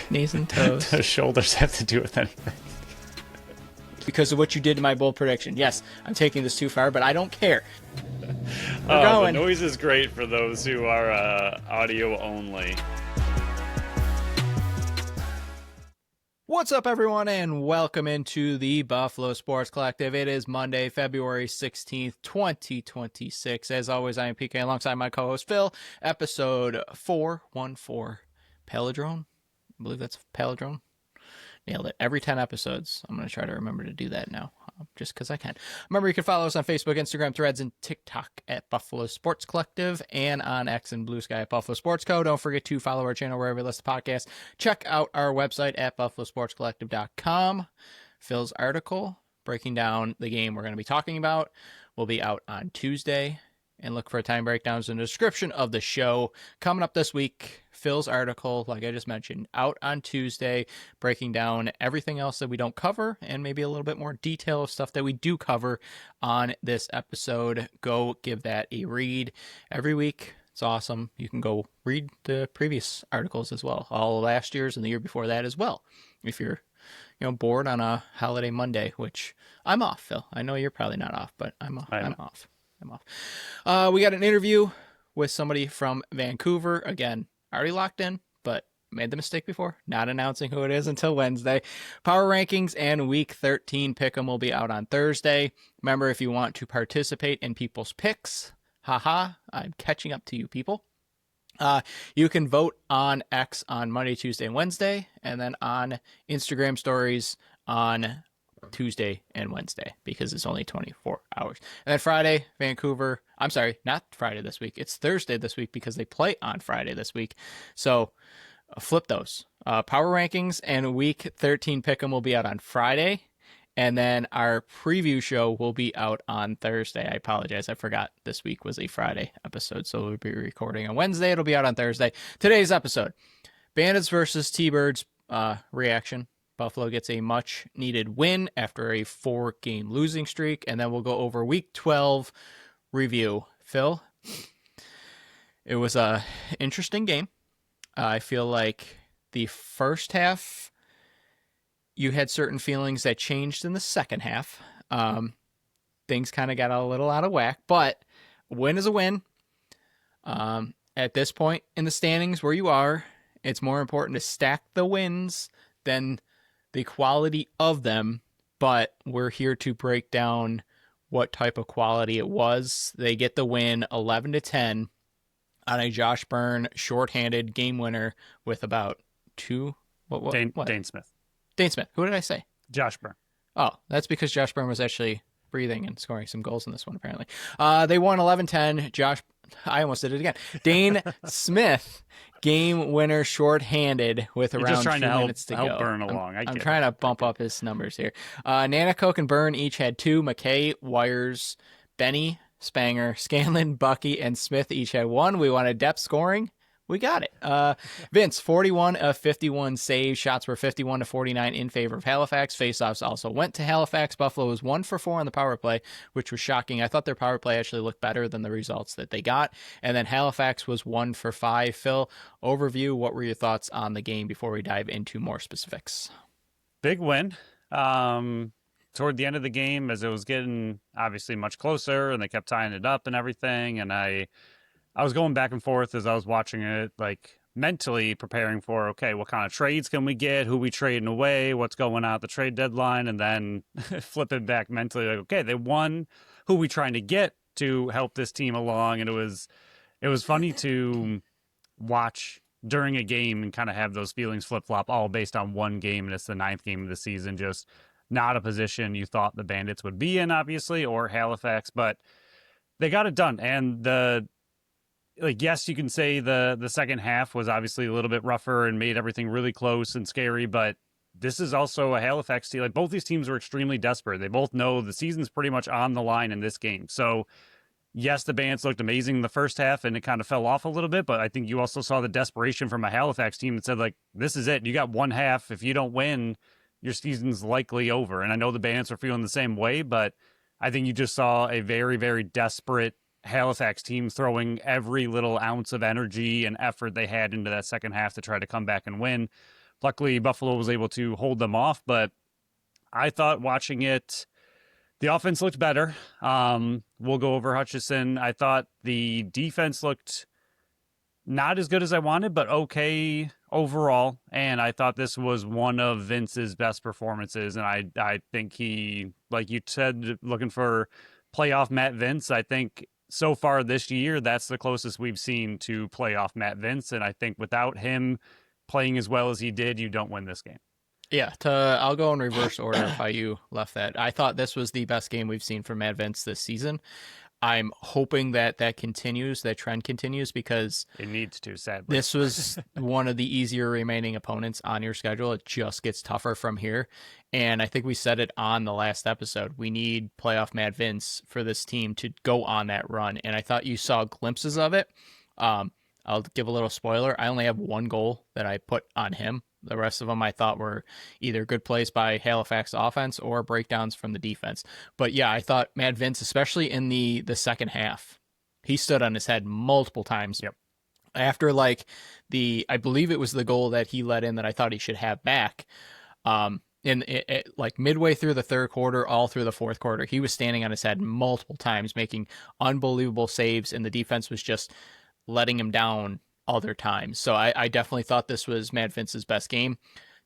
Knees and toes. The shoulders have to do with anything? Because of what you did to my bold prediction. Yes, I'm taking this too far, but I don't care. We're The going. noise is great for those who are audio only. What's up, everyone, and welcome into the Buffalo Sports Collective. It is Monday, February 16th, 2026. As always, I am PK alongside my co-host Phil. Episode 414. Palindrome? I believe that's Palindrome. Nailed it. Every 10 episodes. I'm going to try to remember to do that now, just because I can. Remember, you can follow us on Facebook, Instagram, Threads, and TikTok at Buffalo Sports Collective, and on X and Blue Sky at Buffalo Sports Co. Don't forget to follow our channel wherever you listen to podcasts. Check out our website at buffalosportscollective.com. Phil's article breaking down the game we're going to be talking about will be out on Tuesday. And look for time breakdowns in the description of the show. Coming up this week, Phil's article, like I just mentioned, out on Tuesday, breaking down everything else that we don't cover and maybe a little bit more detail of stuff that we do cover on this episode. Go give that a read every week. It's awesome. You can go read the previous articles as well, all last year's and the year before that as well. If you're bored on a holiday Monday, which I'm off, Phil. I know you're probably not off, but I'm off. I'm off. We got an interview with somebody from Vancouver. Again, already locked in, but made the mistake before, not announcing who it is until Wednesday. Power rankings and week 13 pick'em will be out on Thursday. Remember, if you want to participate in people's picks, I'm catching up to you people. You can vote on X on Monday, Tuesday, and Wednesday, and then on Instagram stories on Tuesday and Wednesday, because it's only 24 hours. And then Friday, Vancouver. I'm sorry, not Friday this week. It's Thursday this week because they play on Friday this week. So flip those. Power rankings and week 13 pick'em will be out on Friday. And then our preview show will be out on Thursday. I apologize. I forgot this week was a Friday episode. So we'll be recording on Wednesday. It'll be out on Thursday. Today's episode, Bandits versus T-Birds reaction. Buffalo gets a much-needed win after a 4-game losing streak, and then we'll go over Week 12 review. Phil, it was a interesting game. I feel like the first half, you had certain feelings that changed in the second half. Things kind of got a little out of whack, but a win is a win. At this point in the standings where you are, it's more important to stack the wins than the quality of them, but we're here to break down what type of quality it was. They get the win 11-10 on a Josh Byrne shorthanded game winner with about two. What? Dane Smith. Dane Smith. Who did I say? Josh Byrne. Oh, that's because Josh Byrne was actually breathing and scoring some goals in this one, apparently. They won 11-10. I almost did it again. Dane Smith, game winner shorthanded with around 2 minutes to go. Help Byrne along. I'm trying to bump up his numbers here. Nanakoke and Byrne each had 2. McKay, Wires, Benny, Spanger, Scanlon, Bucky, and Smith each had 1. We wanted depth scoring. We got it. Vince, 41 of 51 saves. Shots were 51-49 in favor of Halifax. Faceoffs also went to Halifax. Buffalo was 1 for 4 on the power play, which was shocking. I thought their power play actually looked better than the results that they got. And then Halifax was 1 for 5. Phil, overview, what were your thoughts on the game before we dive into more specifics? Big win. Toward the end of the game, as it was getting obviously much closer, and they kept tying it up and everything, and I was going back and forth as I was watching it, like mentally preparing for, okay, what kind of trades can we get? Who we trading away? What's going on at the trade deadline? And then flipping back mentally, like, okay, they won. Who we trying to get to help this team along? And it was funny to watch during a game and kind of have those feelings flip-flop all based on one game, and it's the 9th game of the season. Just not a position you thought the Bandits would be in, obviously, or Halifax, but they got it done. And yes, you can say the second half was obviously a little bit rougher and made everything really close and scary, but this is also a Halifax team. Like, both these teams are extremely desperate. They both know the season's pretty much on the line in this game. So, yes, the Bandits looked amazing in the first half, and it kind of fell off a little bit, but I think you also saw the desperation from a Halifax team that said, like, this is it. You got one half. If you don't win, your season's likely over. And I know the Bandits are feeling the same way, but I think you just saw a very, very desperate Halifax team throwing every little ounce of energy and effort they had into that second half to try to come back and win. luckily Buffalo was able to hold them off. But I thought watching it, the offense looked better. We'll go over Hutchinson. I thought the defense looked not as good as I wanted, but okay overall. And I thought this was one of Vince's best performances. And I think he, like you said, looking for playoff Matt Vince, I think so far this year, that's the closest we've seen to playoff Matt Vince. And I think without him playing as well as he did, you don't win this game. Yeah, I'll go in reverse order of how you left that. I thought this was the best game we've seen from Matt Vince this season. I'm hoping that continues, that trend continues, because it needs to, sadly. This was one of the easier remaining opponents on your schedule. It just gets tougher from here. And I think we said it on the last episode. We need playoff Matt Vince for this team to go on that run. And I thought you saw glimpses of it. I'll give a little spoiler. I only have one goal that I put on him. The rest of them I thought were either good plays by Halifax offense or breakdowns from the defense. But yeah, I thought Matt Vince, especially in the second half, he stood on his head multiple times. Yep. After like I believe it was the goal that he let in that I thought he should have back. Like midway through the third quarter, all through the fourth quarter, he was standing on his head multiple times, making unbelievable saves, and the defense was just letting him down other times. So I definitely thought this was Matt Vince's best game.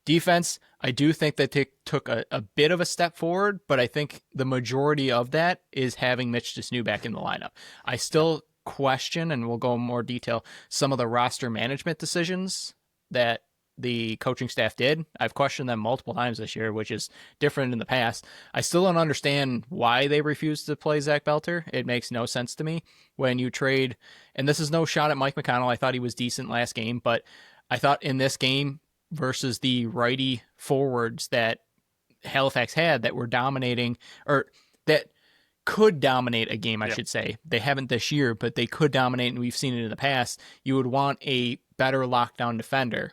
Defense, I do think that they took a bit of a step forward, but I think the majority of that is having Mitch Desnew back in the lineup. I still question, and we'll go in more detail, some of the roster management decisions that the coaching staff did. I've questioned them multiple times this year, which is different in the past. I still don't understand why they refused to play Zach Belter. It makes no sense to me when you trade, and this is no shot at Mike McConnell. I thought he was decent last game, but I thought in this game versus the righty forwards that Halifax had that were dominating, or that could dominate a game, I should say. They haven't this year, but they could dominate, and we've seen it in the past. You would want a better lockdown defender.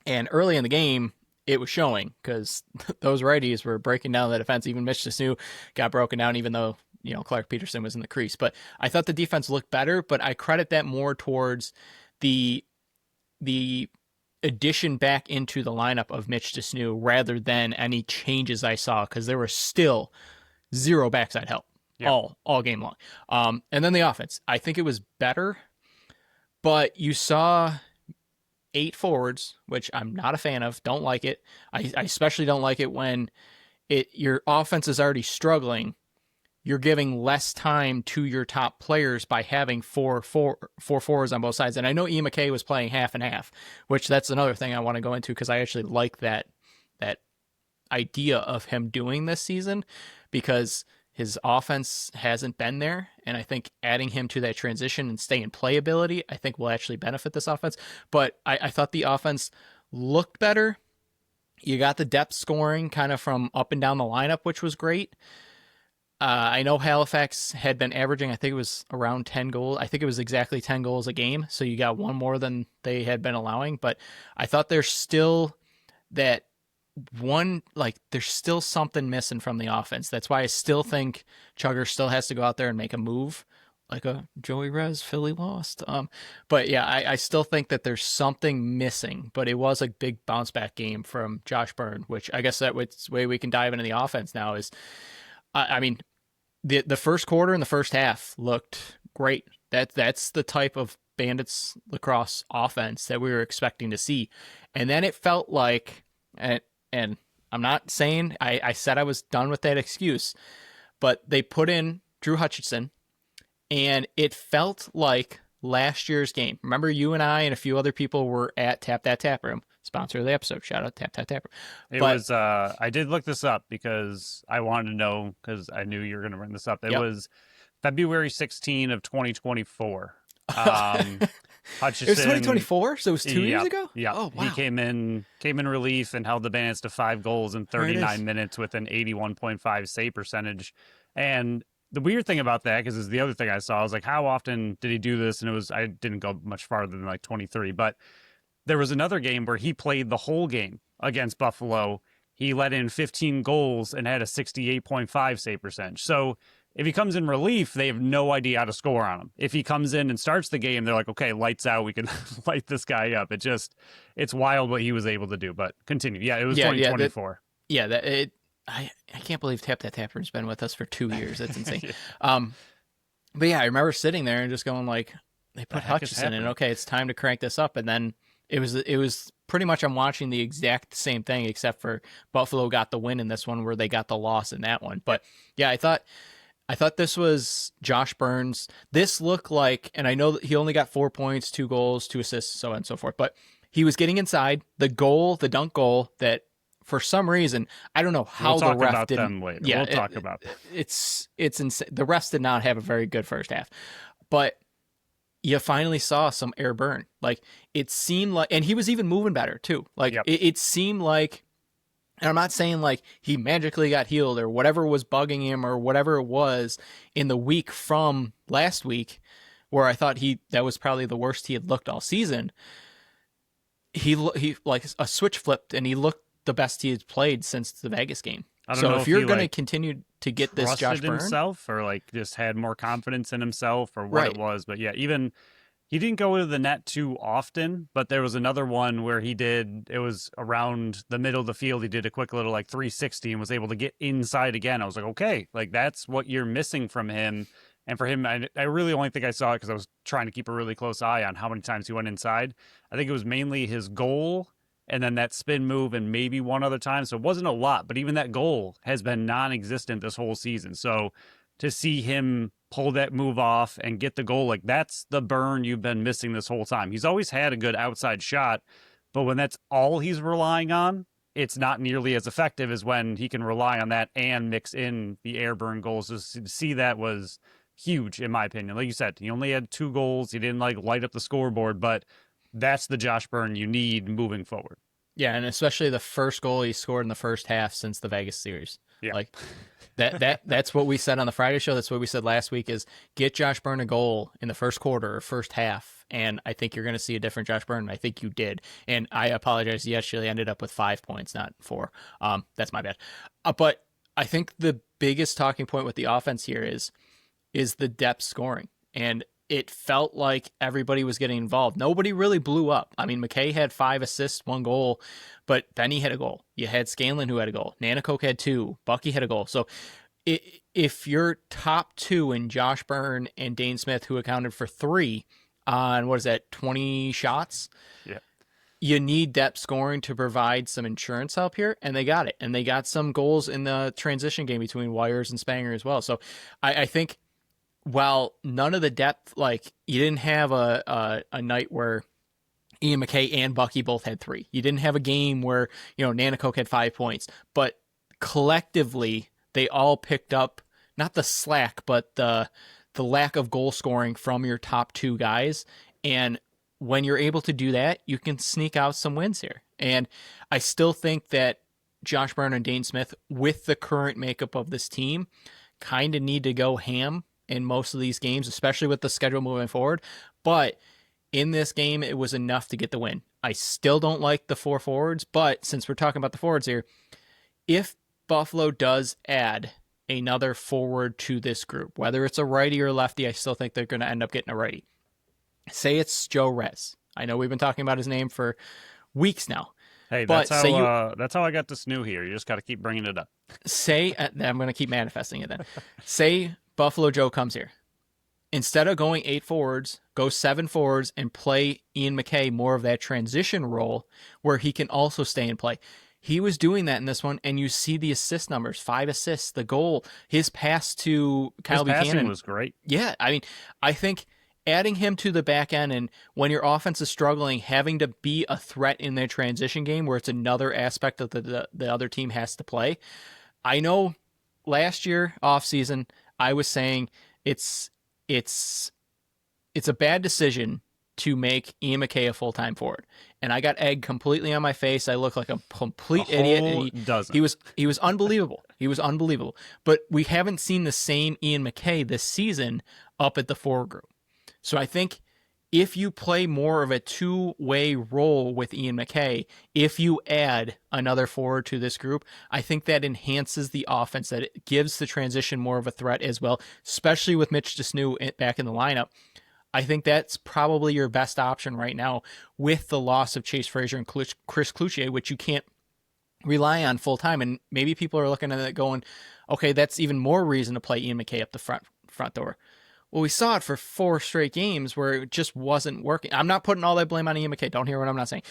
And early in the game, it was showing because those righties were breaking down the defense. Even Mitch Desnew got broken down, even though, Clark Peterson was in the crease. But I thought the defense looked better, but I credit that more towards the addition back into the lineup of Mitch Desnew rather than any changes I saw, because there was still zero backside help all game long. And then the offense, I think it was better, but you saw 8 forwards, which I'm not a fan of. Don't like it. I especially don't like it when your offense is already struggling. You're giving less time to your top players by having four forwards on both sides. And I know Ian McKay was playing half and half, which that's another thing I want to go into, because I actually like that idea of him doing this season, because his offense hasn't been there, and I think adding him to that transition and stay in playability, I think will actually benefit this offense. But I thought the offense looked better. You got the depth scoring kind of from up and down the lineup, which was great. I know Halifax had been averaging, I think it was around 10 goals. I think it was exactly 10 goals a game, so you got one more than they had been allowing. But I thought there's still there's still something missing from the offense. That's why I still think Chugger still has to go out there and make a move, like a Joey Rez Philly lost. But yeah, I still think that there's something missing, but it was a big bounce back game from Josh Byrne, which I guess that's the way we can dive into the offense now is, I mean, the first quarter and the first half looked great. That's the type of Bandits lacrosse offense that we were expecting to see. And then it felt like, and I'm not saying I said I was done with that excuse, but they put in Drew Hutchinson, and it felt like last year's game. Remember, you and I and a few other people were at Tap That Tap Room, sponsor of the episode. Shout out Tap That Tap Room. I did look this up because I wanted to know, because I knew you were going to bring this up. It was February 16 of 2024. Hutchison, it was 2024, so it was 2 years ago? Yeah. Oh, wow. He came in relief and held the Bandits to 5 goals in 39 minutes with an 81.5 save percentage. And the weird thing about that, because is the other thing I saw, I was like, how often did he do this? And I didn't go much farther than like 23, but there was another game where he played the whole game against Buffalo. He let in 15 goals and had a 68.5 save percentage. So If he comes in relief, they have no idea how to score on him. If he comes in and starts the game, they're like, okay, lights out. We can light this guy up. It's wild what he was able to do. But continue. Yeah, it was 2024. I can't believe Tap That Tapper's been with us for 2 years. That's insane. Yeah. But yeah, I remember sitting there and just going like, they put Hutchison in. Okay, it's time to crank this up. And then it was pretty much I'm watching the exact same thing, except for Buffalo got the win in this one where they got the loss in that one. But yeah, I thought this was Josh Burns. This looked like, and I know that he only got 4 points, 2 goals, 2 assists, so on and so forth, but he was getting inside. The dunk goal that for some reason, I don't know how the ref didn't. Them later. Yeah, we'll talk about that. It's insane. The refs did not have a very good first half, but you finally saw some air burn. Like it seemed like, and he was even moving better too. Like it seemed like, and I'm not saying like he magically got healed or whatever was bugging him or whatever it was in the week from last week, where I thought that was probably the worst he had looked all season. He like a switch flipped and he looked the best he had played since the Vegas game. So if you're going to continue to get this Josh Byrne himself, or like just had more confidence in himself, or what it was, but yeah, even he didn't go to the net too often. But there was another one where it was around the middle of the field. He did a quick little like 360 and was able to get inside again. I was like, okay, like that's what you're missing from him. And for him, I really only think I saw it because I was trying to keep a really close eye on how many times he went inside. I think it was mainly his goal and then that spin move and maybe one other time. So it wasn't a lot, but even that goal has been non-existent this whole season. So to see him pull that move off and get the goal, like that's the Burn you've been missing this whole time. He's always had a good outside shot, but when that's all he's relying on, it's not nearly as effective as when he can rely on that and mix in the air burn goals. So to see that was huge, in my opinion. Like you said, he only had 2 goals. He didn't like light up the scoreboard, but that's the Josh Byrne you need moving forward. Yeah, and especially the first goal he scored in the first half since the Vegas series. Yeah. Like that's what we said on the Friday show. That's what we said last week is get Josh Byrne a goal in the first quarter or first half. And I think you're going to see a different Josh Byrne. I think you did. And I apologize. He actually ended up with 5 points, not 4. That's my bad. But I think the biggest talking point with the offense here is the depth scoring. And it felt like everybody was getting involved. Nobody really blew up. I mean, McKay had 5 assists, 1 goal, but Benny had a goal. You had Scanlon who had a goal. Nanakoke had 2. Bucky had a goal. So if your top 2 in Josh Byrne and Dane Smith, who accounted for 3 on, 20 shots? Yeah. You need depth scoring to provide some insurance help here, and they got it. And they got some goals in the transition game between Wires and Spanger as well. So I think while none of the depth, like you didn't have a night where Ian McKay and Bucky both had 3. You didn't have a game where, Nanakoke had 5 points, but collectively they all picked up not the slack, but the lack of goal scoring from your top 2 guys. And when you're able to do that, you can sneak out some wins here. And I still think that Josh Byrne and Dane Smith, with the current makeup of this team, kind of need to go ham in most of these games, especially with the schedule moving forward. But in this game, it was enough to get the win. I still don't like the 4 forwards, but since we're talking about the forwards here, if Buffalo does add another forward to this group, whether it's a righty or a lefty, I still think they're going to end up getting a righty. Say it's Joe Rez. I know we've been talking about his name for weeks now. Hey, that's how I got this new here. You just got to keep bringing it up. I'm going to keep manifesting it then. Say Buffalo Joe comes here. Instead of going 8 forwards, go 7 forwards and play Ian McKay more of that transition role where he can also stay and play. He was doing that in this one, and you see the assist numbers, 5 assists, the goal, his pass to Kyle Buchanan. His passing was great. Yeah, I mean, I think adding him to the back end, and when your offense is struggling, having to be a threat in their transition game where it's another aspect that the other team has to play. I know last year, offseason, I was saying it's a bad decision to make Ian McKay a full-time forward. And I got egged completely on my face. I look like a complete idiot. And he was unbelievable. He was unbelievable. But we haven't seen the same Ian McKay this season up at the forward group. So I think if you play more of a two-way role with Ian McKay, if you add another forward to this group, I think that enhances the offense, that it gives the transition more of a threat as well, especially with Mitch Desnew back in the lineup. I think that's probably your best option right now with the loss of Chase Frazier and Chris Cloutier, which you can't rely on full time. And maybe people are looking at it going, okay, that's even more reason to play Ian McKay up the front door. Well, we saw it for 4 straight games where it just wasn't working. I'm not putting all that blame on Ian McKay. Don't hear what I'm not saying.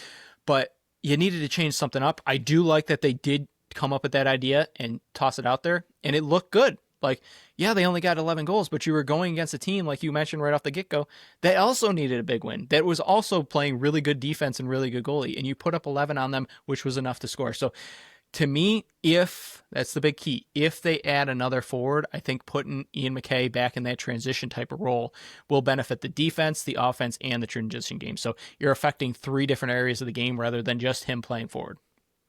But you needed to change something up. I do like that they did come up with that idea and toss it out there, and it looked good. Like, yeah, they only got 11 goals, but you were going against a team, like you mentioned right off the get-go, that also needed a big win, that was also playing really good defense and really good goalie, and you put up 11 on them, which was enough to score. So to me, if that's the big key, if they add another forward, I think putting Ian McKay back in that transition type of role will benefit the defense, the offense, and the transition game. So you're affecting 3 different areas of the game rather than just him playing forward.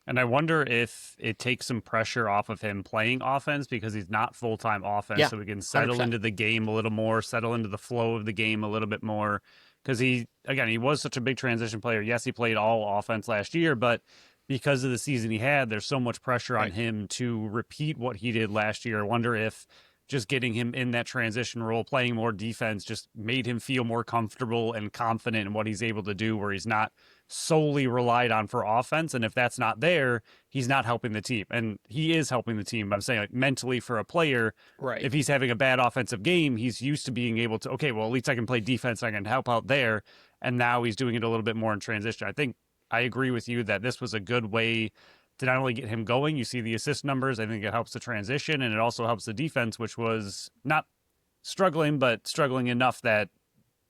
And I wonder if it takes some pressure off of him playing offense because he's not full-time offense. Yeah, so we can settle 100%. into the game a little more, settle into the flow of the game a little bit more. Because he was such a big transition player. Yes, he played all offense last year, but because of the season he had, there's so much pressure on him to repeat what he did last year. I wonder if just getting him in that transition role, playing more defense, just made him feel more comfortable and confident in what he's able to do, where he's not solely relied on for offense. And if that's not there, he's not helping the team. And he is helping the team. But I'm saying, like, mentally for a player, Right. if he's having a bad offensive game, he's used to being able to, okay, well, at least I can play defense. I can help out there. And now he's doing it a little bit more in transition. I think I agree with you that this was a good way to not only get him going. You see the assist numbers. I think it helps the transition, and it also helps the defense, which was not struggling, but struggling enough that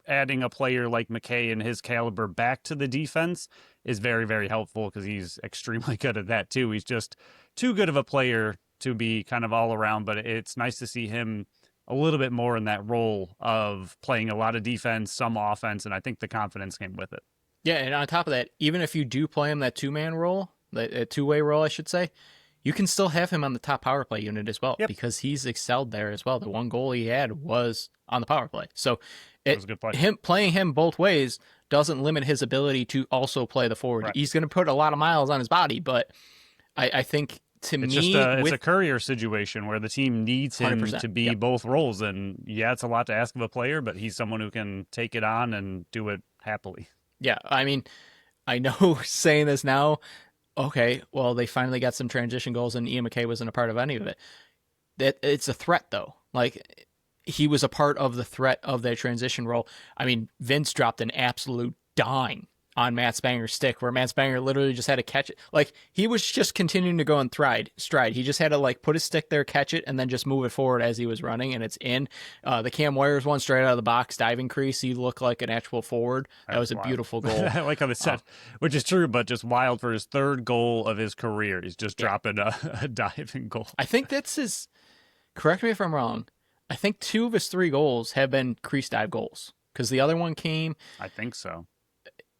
adding a player like McKay and his caliber back to the defense is very, very helpful because he's extremely good at that too. He's just too good of a player to be kind of all around, but it's nice to see him a little bit more in that role of playing a lot of defense, some offense, and I think the confidence came with it. Yeah, and on top of that, even if you do play him that two-man role, that two-way role, I should say, you can still have him on the top power play unit as well because he's excelled there as well. The one goal he had was on the power play. So was a good play. Him playing him both ways doesn't limit his ability to also play the forward. Right. He's going to put a lot of miles on his body, but I think it's a courier situation where the team needs him to be both roles. And yeah, it's a lot to ask of a player, but he's someone who can take it on and do it happily. Yeah, I mean, I know saying this now, okay, well, they finally got some transition goals and Ian McKay wasn't a part of any of it. That it's a threat, though. Like, he was a part of the threat of that transition role. I mean, Vince dropped an absolute dime on Matt Spanger's stick, where Matt Spanger literally just had to catch it. Like, he was just continuing to go in stride. He just had to, like, put his stick there, catch it, and then just move it forward as he was running, and it's in. The Cam Wires one straight out of the box, diving crease. He looked like an actual forward. That was a beautiful goal. I like how they said, which is true, but just wild for his 3rd goal of his career. He's just dropping a diving goal. I think that's his, correct me if I'm wrong, I think 2 of his 3 goals have been crease dive goals, because the other one came. I think so.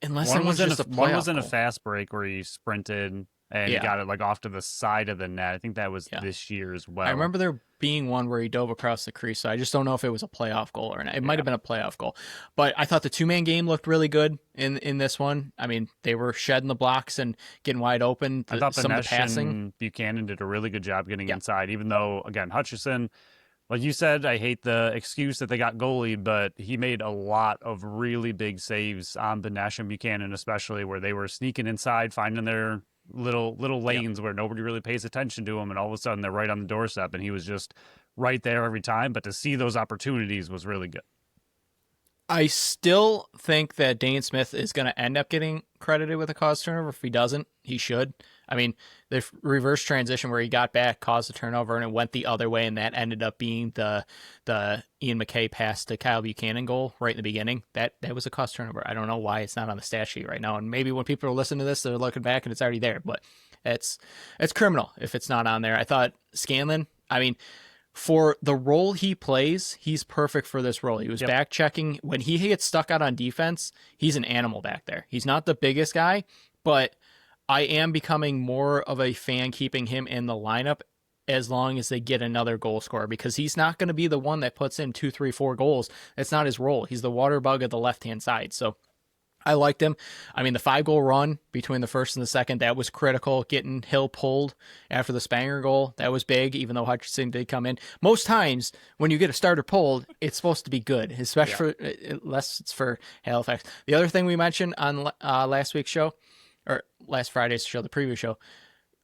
Unless one was in a fast break where he sprinted and he got it like off to the side of the net. I think that was this year as well. I remember there being one where he dove across the crease, so I just don't know if it was a playoff goal or not. It might have been a playoff goal. But I thought the 2-man game looked really good in this one. I mean, they were shedding the blocks and getting wide open. I thought some of the passing. And Buchanan did a really good job getting inside, even though, again, Hutchison, like you said, I hate the excuse that they got goalied, but he made a lot of really big saves on Benesh and Buchanan, especially where they were sneaking inside, finding their little lanes where nobody really pays attention to them, and all of a sudden they're right on the doorstep, and he was just right there every time. But to see those opportunities was really good. I still think that Dane Smith is going to end up getting credited with a caused turnover. If he doesn't, he should. I mean, the reverse transition where he got back caused a turnover and it went the other way, and that ended up being the Ian McKay pass to Kyle Buchanan goal right in the beginning. That was a caused turnover. I don't know why it's not on the stat sheet right now, and maybe when people are listening to this, they're looking back and it's already there, but it's criminal if it's not on there. I thought Scanlon, I mean, for the role he plays, he's perfect for this role. He was back checking. When he gets stuck out on defense, he's an animal back there. He's not the biggest guy, but I am becoming more of a fan keeping him in the lineup as long as they get another goal scorer, because he's not going to be the one that puts in 2, 3, 4 goals. That's not his role. He's the water bug of the left-hand side. So I liked him. I mean, the 5-goal run between the first and the second, that was critical. Getting Hill pulled after the Spanger goal, that was big, even though Hutchinson did come in. Most times when you get a starter pulled, it's supposed to be good, especially unless it's for Halifax. The other thing we mentioned on last week's show, or last Friday's show, the preview show,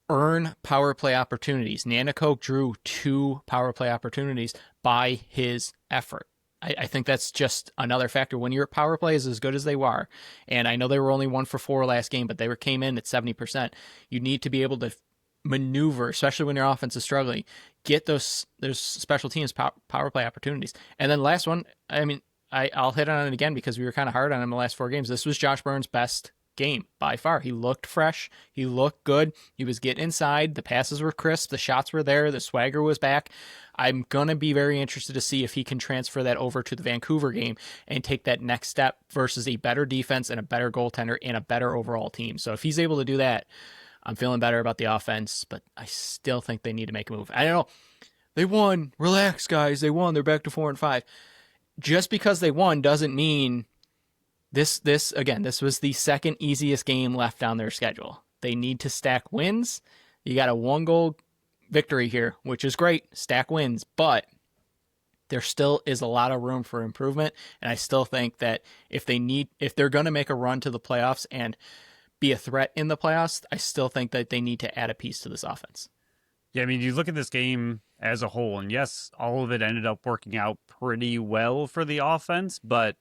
earn power play opportunities. Nanticoke drew 2 power play opportunities by his effort. I think that's just another factor. When your power play is as good as they were, and I know they were only 1 for 4 last game, but they came in at 70%. You need to be able to maneuver, especially when your offense is struggling. Get those special teams power play opportunities. And then last one, I mean, I'll hit on it again because we were kind of hard on him the last 4 games. This was Josh Burns' best game by far. He looked fresh. He looked good. He was getting inside. The passes were crisp. The shots were there. The swagger was back. I'm going to be very interested to see if he can transfer that over to the Vancouver game and take that next step versus a better defense and a better goaltender and a better overall team. So if he's able to do that, I'm feeling better about the offense, but I still think they need to make a move. I don't know. They won. Relax, guys. They won. They're back to 4-5. Just because they won doesn't mean this was the second easiest game left on their schedule. They need to stack wins. You got a 1-goal victory here, which is great. Stack wins, but there still is a lot of room for improvement. And I still think that if they're going to make a run to the playoffs and be a threat in the playoffs, I still think that they need to add a piece to this offense. Yeah, I mean, you look at this game as a whole, and yes, all of it ended up working out pretty well for the offense, but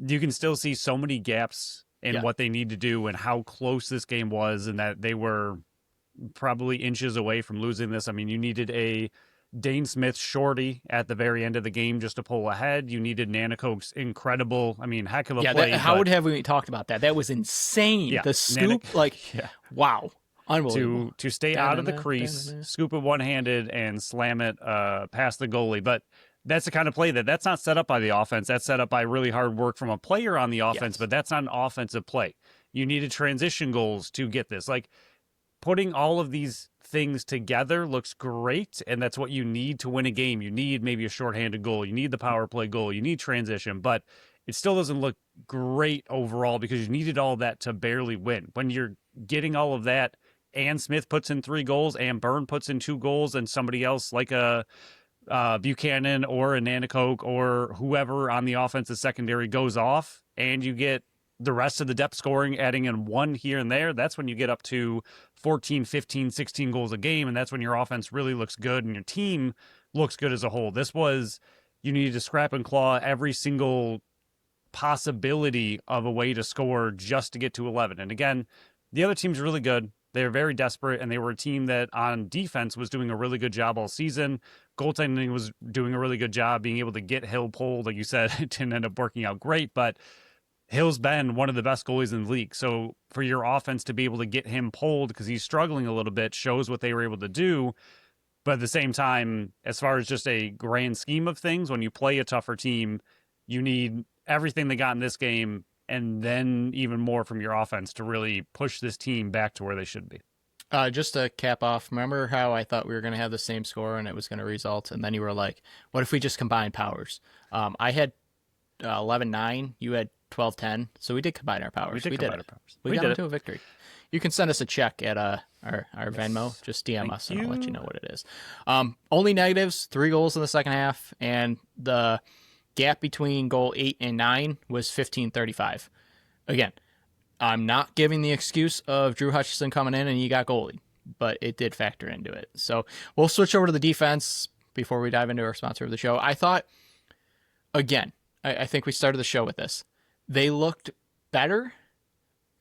you can still see so many gaps in what they need to do and how close this game was, and that they were probably inches away from losing this. I mean, you needed a Dane Smith shorty at the very end of the game just to pull ahead. You needed Nanticoke's incredible, heck of a play. How have we talked about that? That was insane. Yeah, the scoop, wow. Unbelievable. To stay out of the crease, scoop it one-handed, and slam it past the goalie. But that's the kind of play that's not set up by the offense. That's set up by really hard work from a player on the offense, but that's not an offensive play. You needed transition goals to get this. Like, putting all of these things together looks great, and that's what you need to win a game. You need maybe a shorthanded goal. You need the power play goal. You need transition, but it still doesn't look great overall because you needed all that to barely win. When you're getting all of that, and Smith puts in 3 goals, and Byrne puts in 2 goals, and somebody else like a Buchanan or a Nanticoke or whoever on the offensive secondary goes off, and you get the rest of the depth scoring adding in 1 here and there, that's when you get up to 14, 15, 16 goals a game, and that's when your offense really looks good and your team looks good as a whole. This was, you needed to scrap and claw every single possibility of a way to score just to get to 11. And again, the other team's really good. They're very desperate, and they were a team that on defense was doing a really good job all season. Goaltending was doing a really good job being able to get Hill pulled. Like you said, it didn't end up working out great, but Hill's been one of the best goalies in the league. So for your offense to be able to get him pulled because he's struggling a little bit shows what they were able to do. But at the same time, as far as just a grand scheme of things, when you play a tougher team, you need everything they got in this game and then even more from your offense to really push this team back to where they should be. Just to cap off, remember how I thought we were going to have the same score and it was going to result? And then you were like, what if we just combine powers? I had 11-9. You had 12-10. So we did combine our powers. We did it. We got into a victory. You can send us a check at our Venmo. Just DM us and I'll let you know what it is. Only negatives, 3 goals in the second half. And the gap between goal 8 and 9 was 15-35. Again, I'm not giving the excuse of Drew Hutchison coming in and he got goalied, but it did factor into it. So we'll switch over to the defense before we dive into our sponsor of the show. I thought, again, I think we started the show with this. They looked better,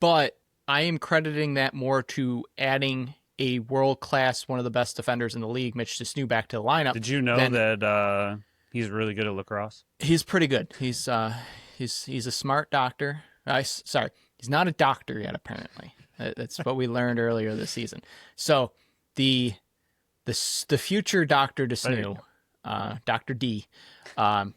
but I am crediting that more to adding a world-class, one of the best defenders in the league, Mitch Desnew, back to the lineup. Did you know that he's really good at lacrosse? He's pretty good. He's a smart doctor. He's not a doctor yet, apparently. That's what we learned earlier this season. So the future Dr. Desnew, Dr. D, I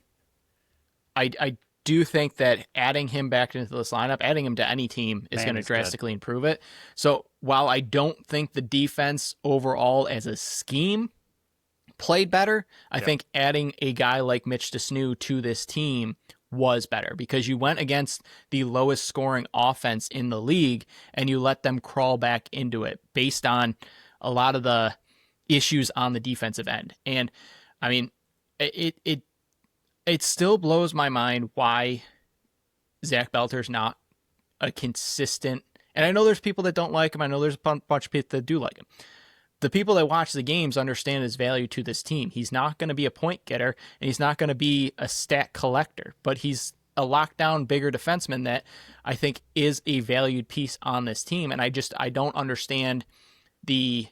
do think that adding him back into this lineup, adding him to any team is going to drastically improve it. So while I don't think the defense overall as a scheme played better. I Yep. think adding a guy like Mitch DeSnoo to this team was better because you went against the lowest scoring offense in the league and you let them crawl back into it based on a lot of the issues on the defensive end. And I mean, it still blows my mind why Zach Belter's not a consistent. And I know there's people that don't like him. I know there's a bunch of people that do like him. The people that watch the games understand his value to this team. He's not going to be a point getter and he's not going to be a stat collector, but he's a lockdown bigger defenseman that I think is a valued piece on this team. And I don't understand the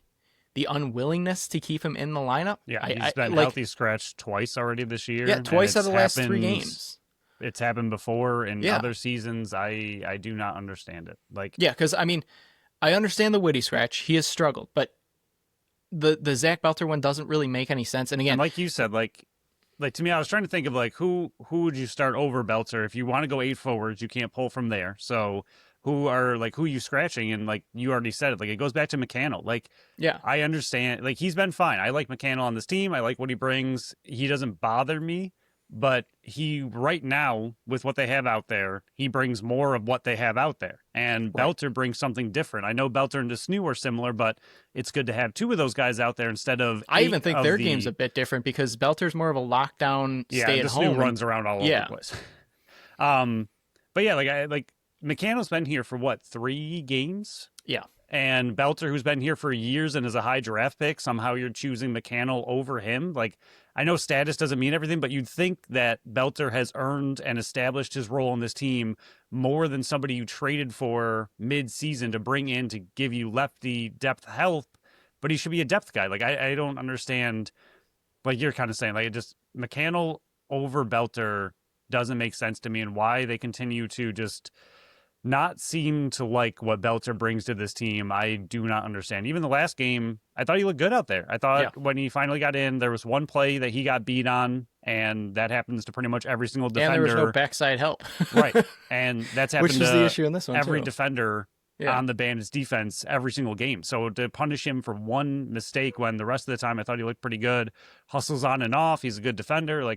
unwillingness to keep him in the lineup. Yeah, he's been healthy scratched twice already this year. Yeah, twice out of the last 3 games. It's happened before in other seasons. I do not understand it. Because I mean, I understand the Whitty scratch. He has struggled, but the Zach Belter one doesn't really make any sense. And again, like you said, like to me, I was trying to think of who would you start over Belter if you want to go 8 forwards. You can't pull from there. So who are you scratching? And you already said it. It goes back to McCannell. I understand. He's been fine. I like McCannell on this team. I like what he brings. He doesn't bother me. But he, right now, with what they have out there, he brings more of what they have out there. And right. Belter brings something different. I know Belter and DeSnoo are similar, but it's good to have 2 of those guys out there instead of I even think their game's a bit different because Belter's more of a lockdown, stay at home. DeSnoo runs around all over the place. But yeah, McCannell's been here for 3 games? Yeah. And Belter, who's been here for years and is a high draft pick, somehow you're choosing McCannell over him. I know status doesn't mean everything, but you'd think that Belter has earned and established his role on this team more than somebody you traded for mid-season to bring in to give you lefty depth help, but he should be a depth guy. I don't understand, you're kind of saying, just McCannell over Belter doesn't make sense to me, and why they continue to just not seem to like what Belter brings to this team. I do not understand. Even the last game, I thought he looked good out there. I thought when he finally got in, there was one play that he got beat on, and that happens to pretty much every single defender. And there was no backside help. Right. And that's happened Which is the issue in this one, every defender on the Bandits defense every single game. So to punish him for one mistake when the rest of the time I thought he looked pretty good, hustles on and off, he's a good defender,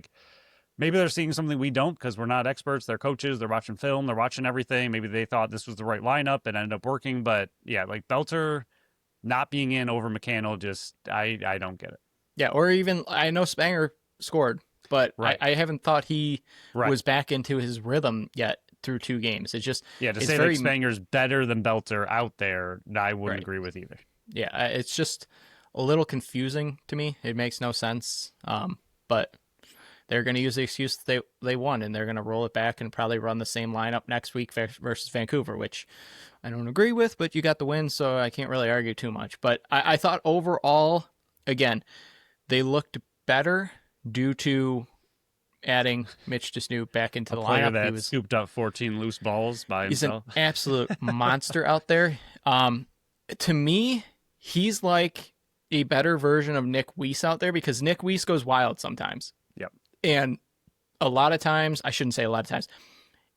maybe they're seeing something we don't because we're not experts. They're coaches. They're watching film. They're watching everything. Maybe they thought this was the right lineup and ended up working. But yeah, Belter not being in over McCannell, I don't get it. Yeah, or even I know Spanger scored, but I haven't thought he was back into his rhythm yet through 2 games. It's just to say that Spanger's better than Belter out there, I wouldn't agree with either. Yeah, it's just a little confusing to me. It makes no sense. But they're going to use the excuse they won, and they're going to roll it back and probably run the same lineup next week versus Vancouver, which I don't agree with, but you got the win, so I can't really argue too much. But I thought overall, again, they looked better due to adding Mitch DeSnoo back into the lineup. That he scooped up 14 loose balls by himself. He's an absolute monster out there. To me, he's like a better version of Nick Weiss out there because Nick Weiss goes wild sometimes. Yep. And a lot of times, I shouldn't say a lot of times,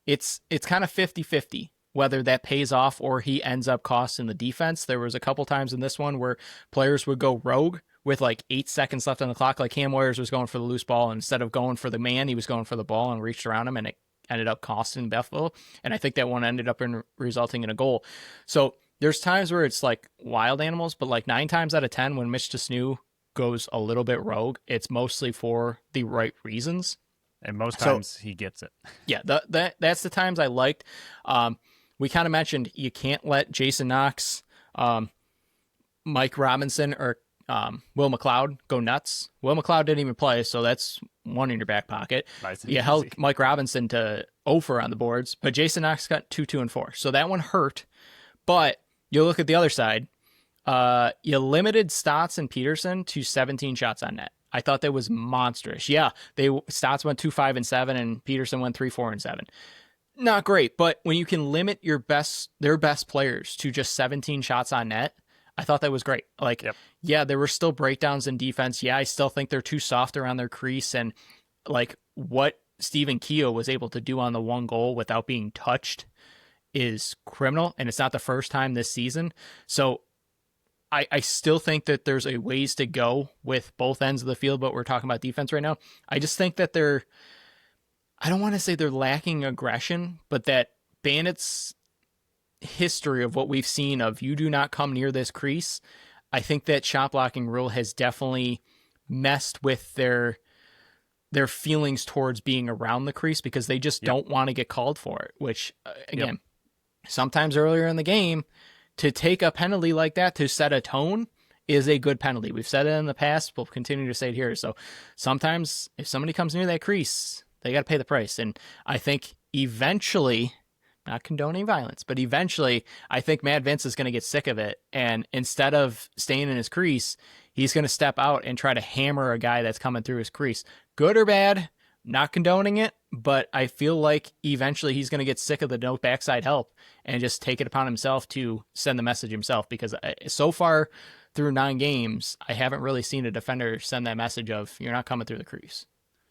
it's kind of 50-50 whether that pays off or he ends up costing the defense. There was a couple times in this one where players would go rogue with 8 seconds left on the clock. Cam Warriors was going for the loose ball, and instead of going for the man, he was going for the ball and reached around him, and it ended up costing Buffalo. And I think that one ended up resulting in a goal. So there's times where it's wild animals, but 9 times out of 10 when Mitch DeSnoo goes a little bit rogue, it's mostly for the right reasons, and most times he gets it. Yeah, that's the times I liked. We kind of mentioned you can't let Jason Knox, Mike Robinson, or Will McLeod go nuts. Will McLeod didn't even play, so that's one in your back pocket. Nice. You held Mike Robinson to 0 on the boards, but Jason Knox got 2, 2, and 4, so that one hurt. But you look at the other side. You limited Stotts and Peterson to 17 shots on net. I thought that was monstrous. Yeah, Stotts went 2, 5, and 7, and Peterson went 3, 4, and 7. Not great, but when you can limit their best players to just 17 shots on net, I thought that was great. Yeah, there were still breakdowns in defense. Yeah, I still think they're too soft around their crease, and what Stephen Keogh was able to do on the 1 goal without being touched is criminal, and it's not the first time this season. So I still think that there's a ways to go with both ends of the field, but we're talking about defense right now. I just think that I don't want to say they're lacking aggression, but that Bandits history of what we've seen of you do not come near this crease, I think that shot blocking rule has definitely messed with their feelings towards being around the crease because they just Yep. don't want to get called for it, which Yep. again, sometimes earlier in the game to take a penalty like that to set a tone is a good penalty. We've said it in the past, we'll continue to say it here. So sometimes if somebody comes near that crease, they got to pay the price. And I think eventually, not condoning violence, but eventually I think Mad Vince is going to get sick of it. And instead of staying in his crease, he's going to step out and try to hammer a guy that's coming through his crease. Good or bad, not condoning it, but I feel like eventually he's going to get sick of the no backside help and just take it upon himself to send the message himself. Because so far through 9 games, I haven't really seen a defender send that message of you're not coming through the crease.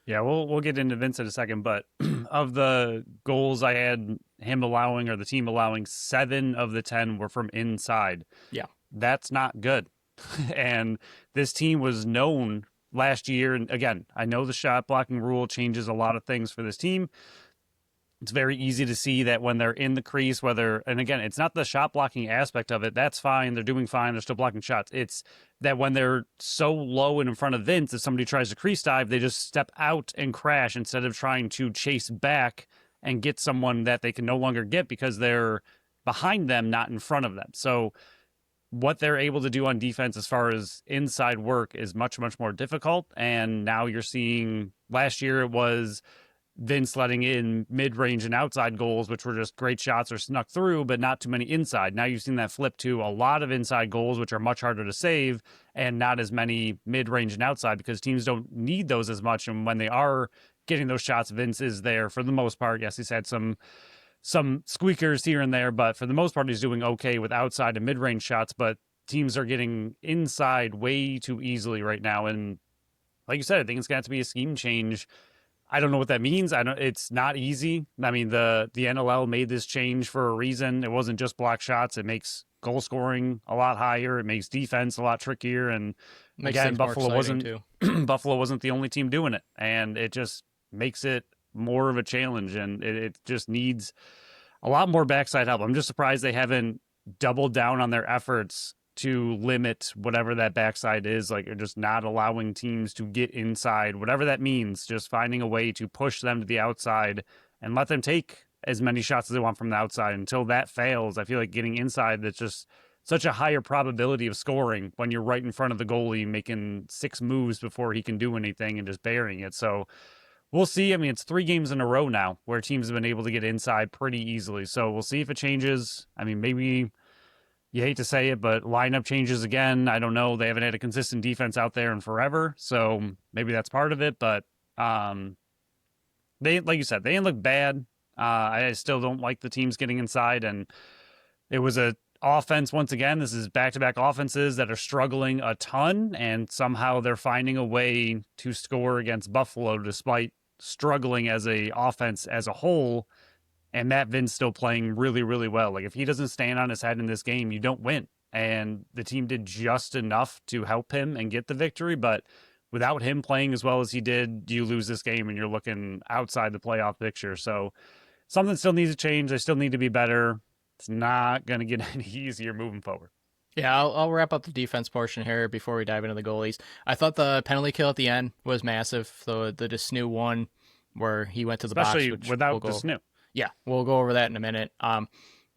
Yeah, we'll get into Vince in a second, but of the goals I had him allowing or the team allowing, 7 of the 10 were from inside. Yeah. That's not good. And this team was known last year, and again, I know the shot blocking rule changes a lot of things for this team. It's very easy to see that when they're in the crease, and again, it's not the shot blocking aspect of it. That's fine. They're doing fine. They're still blocking shots. It's that when they're so low and in front of Vince, if somebody tries to crease dive, they just step out and crash instead of trying to chase back and get someone that they can no longer get because they're behind them, not in front of them. So what they're able to do on defense as far as inside work is much, much more difficult. And now you're seeing, last year it was Vince letting in mid-range and outside goals, which were just great shots or snuck through, but not too many inside. Now you've seen that flip to a lot of inside goals, which are much harder to save, and not as many mid-range and outside because teams don't need those as much. And when they are getting those shots, Vince is there for the most part. Yes, he's had some squeakers here and there, but for the most part, he's doing okay with outside and mid-range shots, but teams are getting inside way too easily right now. And like you said, I think it's going to have to be a scheme change. I don't know what that means. It's not easy. I mean, the NLL made this change for a reason. It wasn't just block shots. It makes goal scoring a lot higher. It makes defense a lot trickier. And again, Buffalo wasn't Buffalo wasn't the only team doing it, and it just makes it more of a challenge. And it just needs a lot more backside help. I'm just surprised they haven't doubled down on their efforts to limit whatever that backside is, like just not allowing teams to get inside, whatever that means, just finding a way to push them to the outside and let them take as many shots as they want from the outside. Until that fails, I feel like getting inside, that's just such a higher probability of scoring when you're right in front of the goalie making 6 moves before he can do anything and just burying it. So we'll see. I mean, it's 3 games in a row now where teams have been able to get inside pretty easily. So we'll see if it changes. I mean, maybe you hate to say it, but lineup changes again. I don't know. They haven't had a consistent defense out there in forever, so maybe that's part of it. But they, like you said, they didn't look bad. I still don't like the teams getting inside, and it was a offense once again. This is back-to-back offenses that are struggling a ton, and somehow they're finding a way to score against Buffalo despite struggling as a offense as a whole. And Matt Vince still playing really, really well. Like, if he doesn't stand on his head in this game, you don't win. And the team did just enough to help him and get the victory. But without him playing as well as he did, you lose this game and you're looking outside the playoff picture. So something still needs to change. They still need to be better. It's not going to get any easier moving forward. Yeah, I'll wrap up the defense portion here before we dive into the goalies. I thought the penalty kill at the end was massive. The Desnu one where he went to the Especially box. without Desnu. Yeah, we'll go over that in a minute. But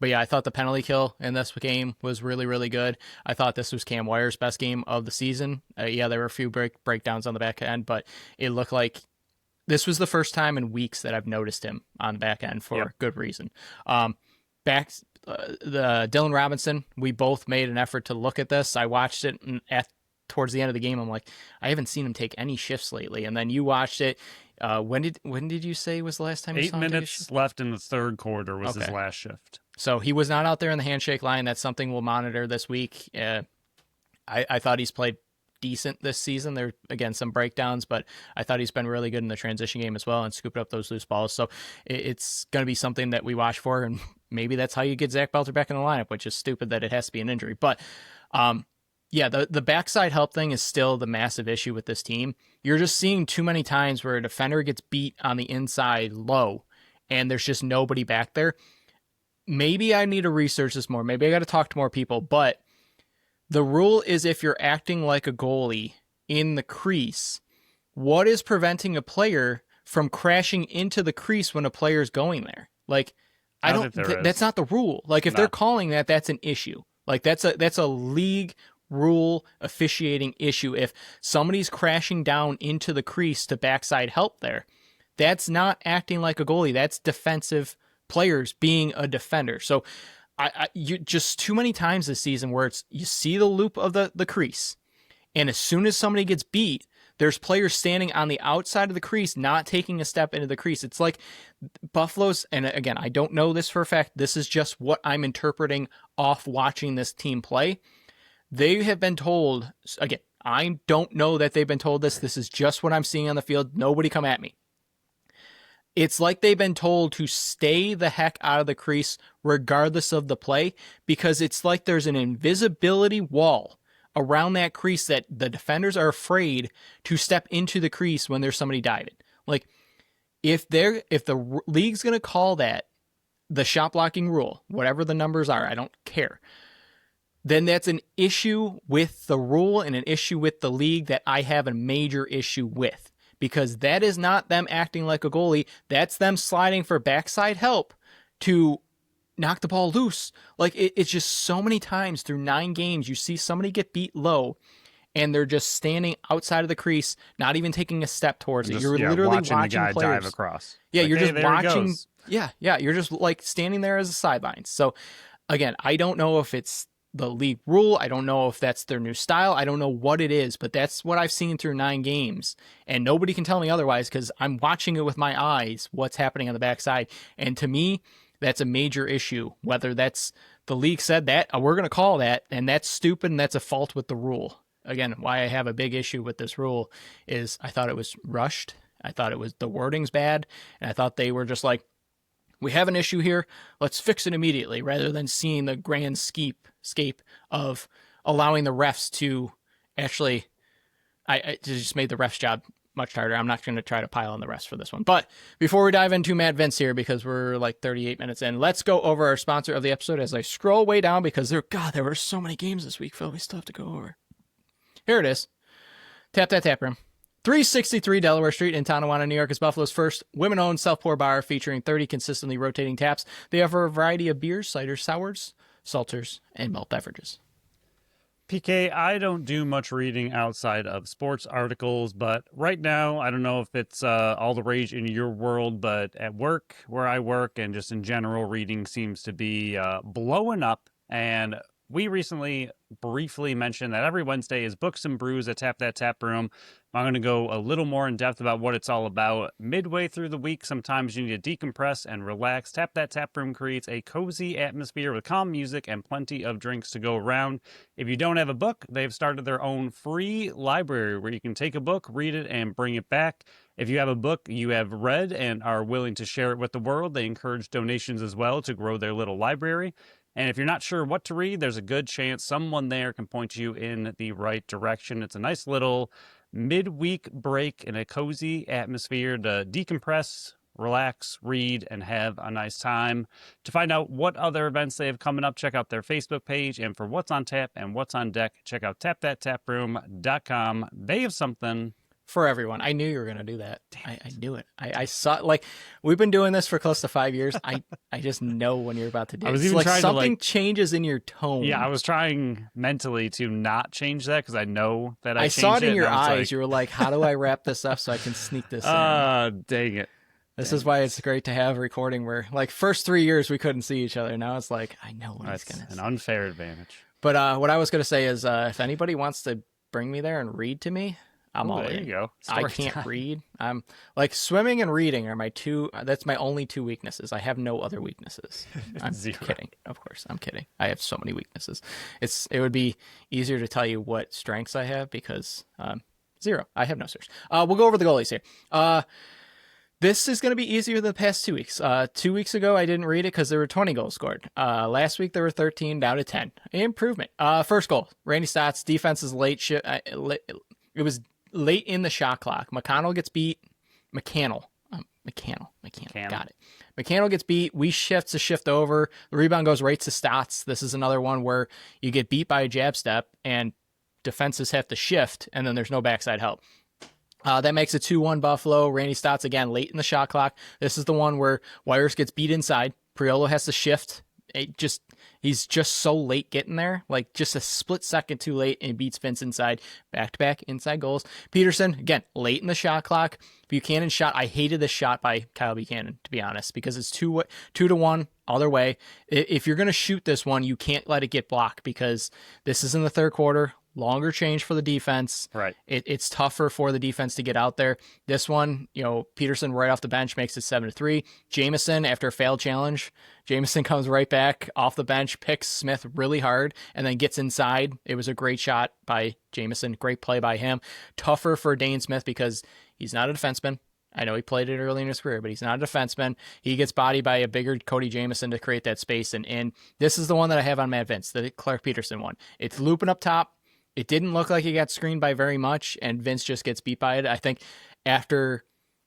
yeah, I thought the penalty kill in this game was really, really good. I thought this was Cam Wire's best game of the season. Yeah, there were a few breakdowns on the back end, but it looked like this was the first time in weeks that I've noticed him on the back end for good reason. The Dylan Robinson, we both made an effort to look at this. I watched it towards the end of the game. I'm like, I haven't seen him take any shifts lately. And then you watched it. When did you say was the last time you saw him? 8 minutes left in the third quarter was his last shift. So he was not out there in the handshake line. That's something we'll monitor this week. I thought he's played decent this season. There, again, some breakdowns, but I thought he's been really good in the transition game as well and scooped up those loose balls. So it's going to be something that we watch for, and maybe that's how you get Zach Belter back in the lineup, which is stupid that it has to be an injury. But Yeah, the backside help thing is still the massive issue with this team. You're just seeing too many times where a defender gets beat on the inside low and there's just nobody back there. Maybe I need to research this more. Maybe I got to talk to more people, but the rule is if you're acting like a goalie in the crease, what is preventing a player from crashing into the crease when a player is going there? Like, I don't. That's not the rule. Like, if they're calling that, that's an issue. Like, that's a league rule officiating issue. If somebody's crashing down into the crease to backside help there, that's not acting like a goalie. That's defensive players being a defender. So, you just too many times this season where it's you see the loop of the crease, and as soon as somebody gets beat, there's players standing on the outside of the crease, not taking a step into the crease. It's like Buffalo's, and again, I don't know this for a fact. This is just what I'm interpreting off watching this team play. They have been told, again, I don't know that they've been told this. This is just what I'm seeing on the field. Nobody come at me. It's like they've been told to stay the heck out of the crease regardless of the play, because it's like there's an invisibility wall around that crease that the defenders are afraid to step into the crease when there's somebody diving. Like, if the league's going to call that the shot blocking rule, whatever the numbers are, I don't care, then that's an issue with the rule and an issue with the league that I have a major issue with, because that is not them acting like a goalie. That's them sliding for backside help to knock the ball loose. Like, it's just so many times through 9 games, you see somebody get beat low and they're just standing outside of the crease, not even taking a step towards it. You're literally watching the guy players dive across. Yeah, like, you're just watching. Yeah, you're just like standing there as a sideline. So again, I don't know if it's the league rule. I don't know if that's their new style. I don't know what it is, but that's what I've seen through 9 games. And nobody can tell me otherwise because I'm watching it with my eyes, what's happening on the backside. And to me, that's a major issue. Whether that's the league said that, we're going to call that, and that's stupid and that's a fault with the rule. Again, why I have a big issue with this rule is I thought it was rushed. I thought it was the wording's bad. And I thought they were just like, we have an issue here, let's fix it immediately, rather than seeing the grand scape of allowing the refs to actually, I just made the refs' job much harder. I'm not going to try to pile on the refs for this one. But before we dive into Mad Vince here, because we're like 38 minutes in, let's go over our sponsor of the episode as I scroll way down, because there were so many games this week, Phil, we still have to go over. Here it is. Tap That Tap Room. 363 Delaware Street in Tonawanda, New York is Buffalo's first women-owned self-pour bar featuring 30 consistently rotating taps. They offer a variety of beers, ciders, sours, seltzers, and malt beverages. PK, I don't do much reading outside of sports articles, but right now, I don't know if it's all the rage in your world, but at work, where I work, and just in general, reading seems to be blowing up. And we recently briefly mentioned that every Wednesday is Books and Brews at Tap That Tap Room. I'm going to go a little more in depth about what it's all about. Midway through the week, sometimes you need to decompress and relax. Tap That Tap Room creates a cozy atmosphere with calm music and plenty of drinks to go around. If you don't have a book, they've started their own free library where you can take a book, read it, and bring it back. If you have a book you have read and are willing to share it with the world, they encourage donations as well to grow their little library. And if you're not sure what to read, there's a good chance someone there can point you in the right direction. It's a nice little midweek break in a cozy atmosphere to decompress, relax, read, and have a nice time. To find out what other events they have coming up, check out their Facebook page. And for what's on tap and what's on deck, check out tapthattaproom.com. They have something for everyone. I knew you were going to do that. I knew it. I saw, like, we've been doing this for close to 5 years. I just know when you're about to do it. I was even like, something changes in your tone. Yeah, I was trying mentally to not change that because I know that I saw it in your eyes. Like, you were like, how do I wrap this up so I can sneak this in? Dang it. This is why it's great to have a recording where, like, first 3 years we couldn't see each other. Now it's like, I know what he's going to say. An unfair advantage. But what I was going to say is if anybody wants to bring me there and read to me, I'm all in. There you go. I can't read. I'm like, swimming and reading are that's my only 2 weaknesses. I have no other weaknesses. I'm kidding. Of course, I'm kidding. I have so many weaknesses. It would be easier to tell you what strengths I have because 0. I have no strengths. We'll go over the goalies here. This is going to be easier than the past 2 weeks. 2 weeks ago, I didn't read it because there were 20 goals scored. Last week, there were 13, down to 10. Improvement. First goal, Randy Stotts. Defense is late. It was late in the shot clock. McConnell gets beat. McCannell. Got it. McCannell gets beat. We shift over. The rebound goes right to Stotts. This is another one where you get beat by a jab step and defenses have to shift, and then there's no backside help. That makes it 2-1 Buffalo. Randy Stotts again late in the shot clock. This is the one where Wires gets beat inside. Priolo has to shift. He's just so late getting there, like just a split second too late, and beats Vince inside. Back-to-back inside goals. Peterson again late in the shot clock. Buchanan shot. I hated this shot by Kyle Buchanan, to be honest, because it's 2-1 other way. If you're gonna shoot this one, you can't let it get blocked because this is in the third quarter. Longer change for the defense. Right. It's tougher for the defense to get out there. This one, Peterson right off the bench makes it 7-3. Jamison, after a failed challenge, Jamison comes right back off the bench, picks Smith really hard, and then gets inside. It was a great shot by Jamison. Great play by him. Tougher for Dane Smith because he's not a defenseman. I know he played it early in his career, but he's not a defenseman. He gets bodied by a bigger Cody Jamison to create that space. And this is the one that I have on Matt Vince, the Clark Peterson one. It's looping up top. It didn't look like he got screened by very much, and Vince just gets beat by it. I think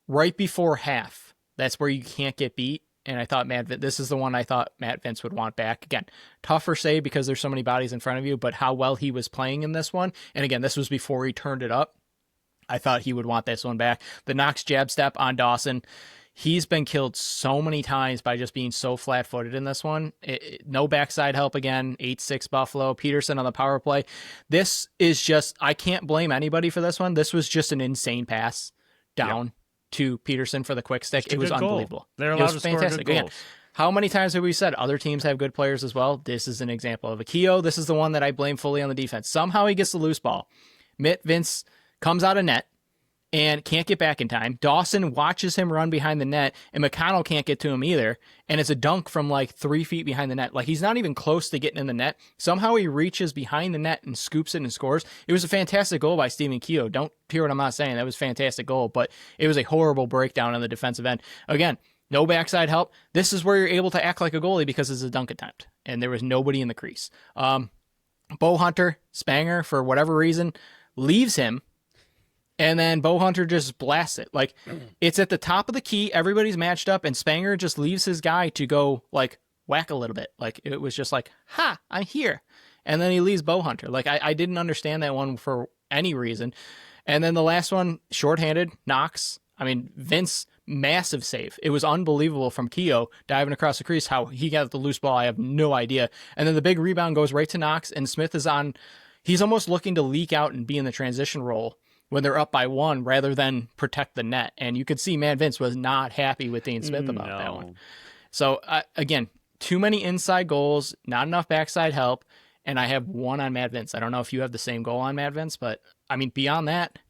right before half, that's where you can't get beat. And I thought this is the one I thought Matt Vince would want back. Again, tougher say because there's so many bodies in front of you, but how well he was playing in this one. And again, this was before he turned it up. I thought he would want this one back. The Knox jab step on Dawson. He's been killed so many times by just being so flat-footed in this one. No backside help again. 8-6 Buffalo. Peterson on the power play. This is just, I can't blame anybody for this one. This was just an insane pass down to Peterson for the quick stick. It was unbelievable. They're allowed to score good goals. Again, how many times have we said other teams have good players as well? This is an example of a Keogh. This is the one that I blame fully on the defense. Somehow he gets the loose ball. Vince comes out of net and can't get back in time. Dawson watches him run behind the net, and McConnell can't get to him either. And it's a dunk from like 3 feet behind the net. Like he's not even close to getting in the net. Somehow he reaches behind the net and scoops it and scores. It was a fantastic goal by Stephen Keogh. Don't hear what I'm not saying. That was a fantastic goal, but it was a horrible breakdown on the defensive end. Again, no backside help. This is where you're able to act like a goalie because it's a dunk attempt, and there was nobody in the crease. Bo Hunter, Spanger, for whatever reason, leaves him. And then Bo Hunter just blasts it. Like, it's at the top of the key. Everybody's matched up, and Spanger just leaves his guy to go, like, whack a little bit. Like, it was just like, ha, I'm here. And then he leaves Bo Hunter. Like, I didn't understand that one for any reason. And then the last one, shorthanded, Knox. I mean, Vince, massive save. It was unbelievable from Keogh diving across the crease. How he got the loose ball, I have no idea. And then the big rebound goes right to Knox, and Smith is on. He's almost looking to leak out and be in the transition role when they're up by one rather than protect the net. And you could see Matt Vince was not happy with Dane Smith about that one. So, again, too many inside goals, not enough backside help, and I have one on Matt Vince. I don't know if you have the same goal on Matt Vince, but, I mean, beyond that,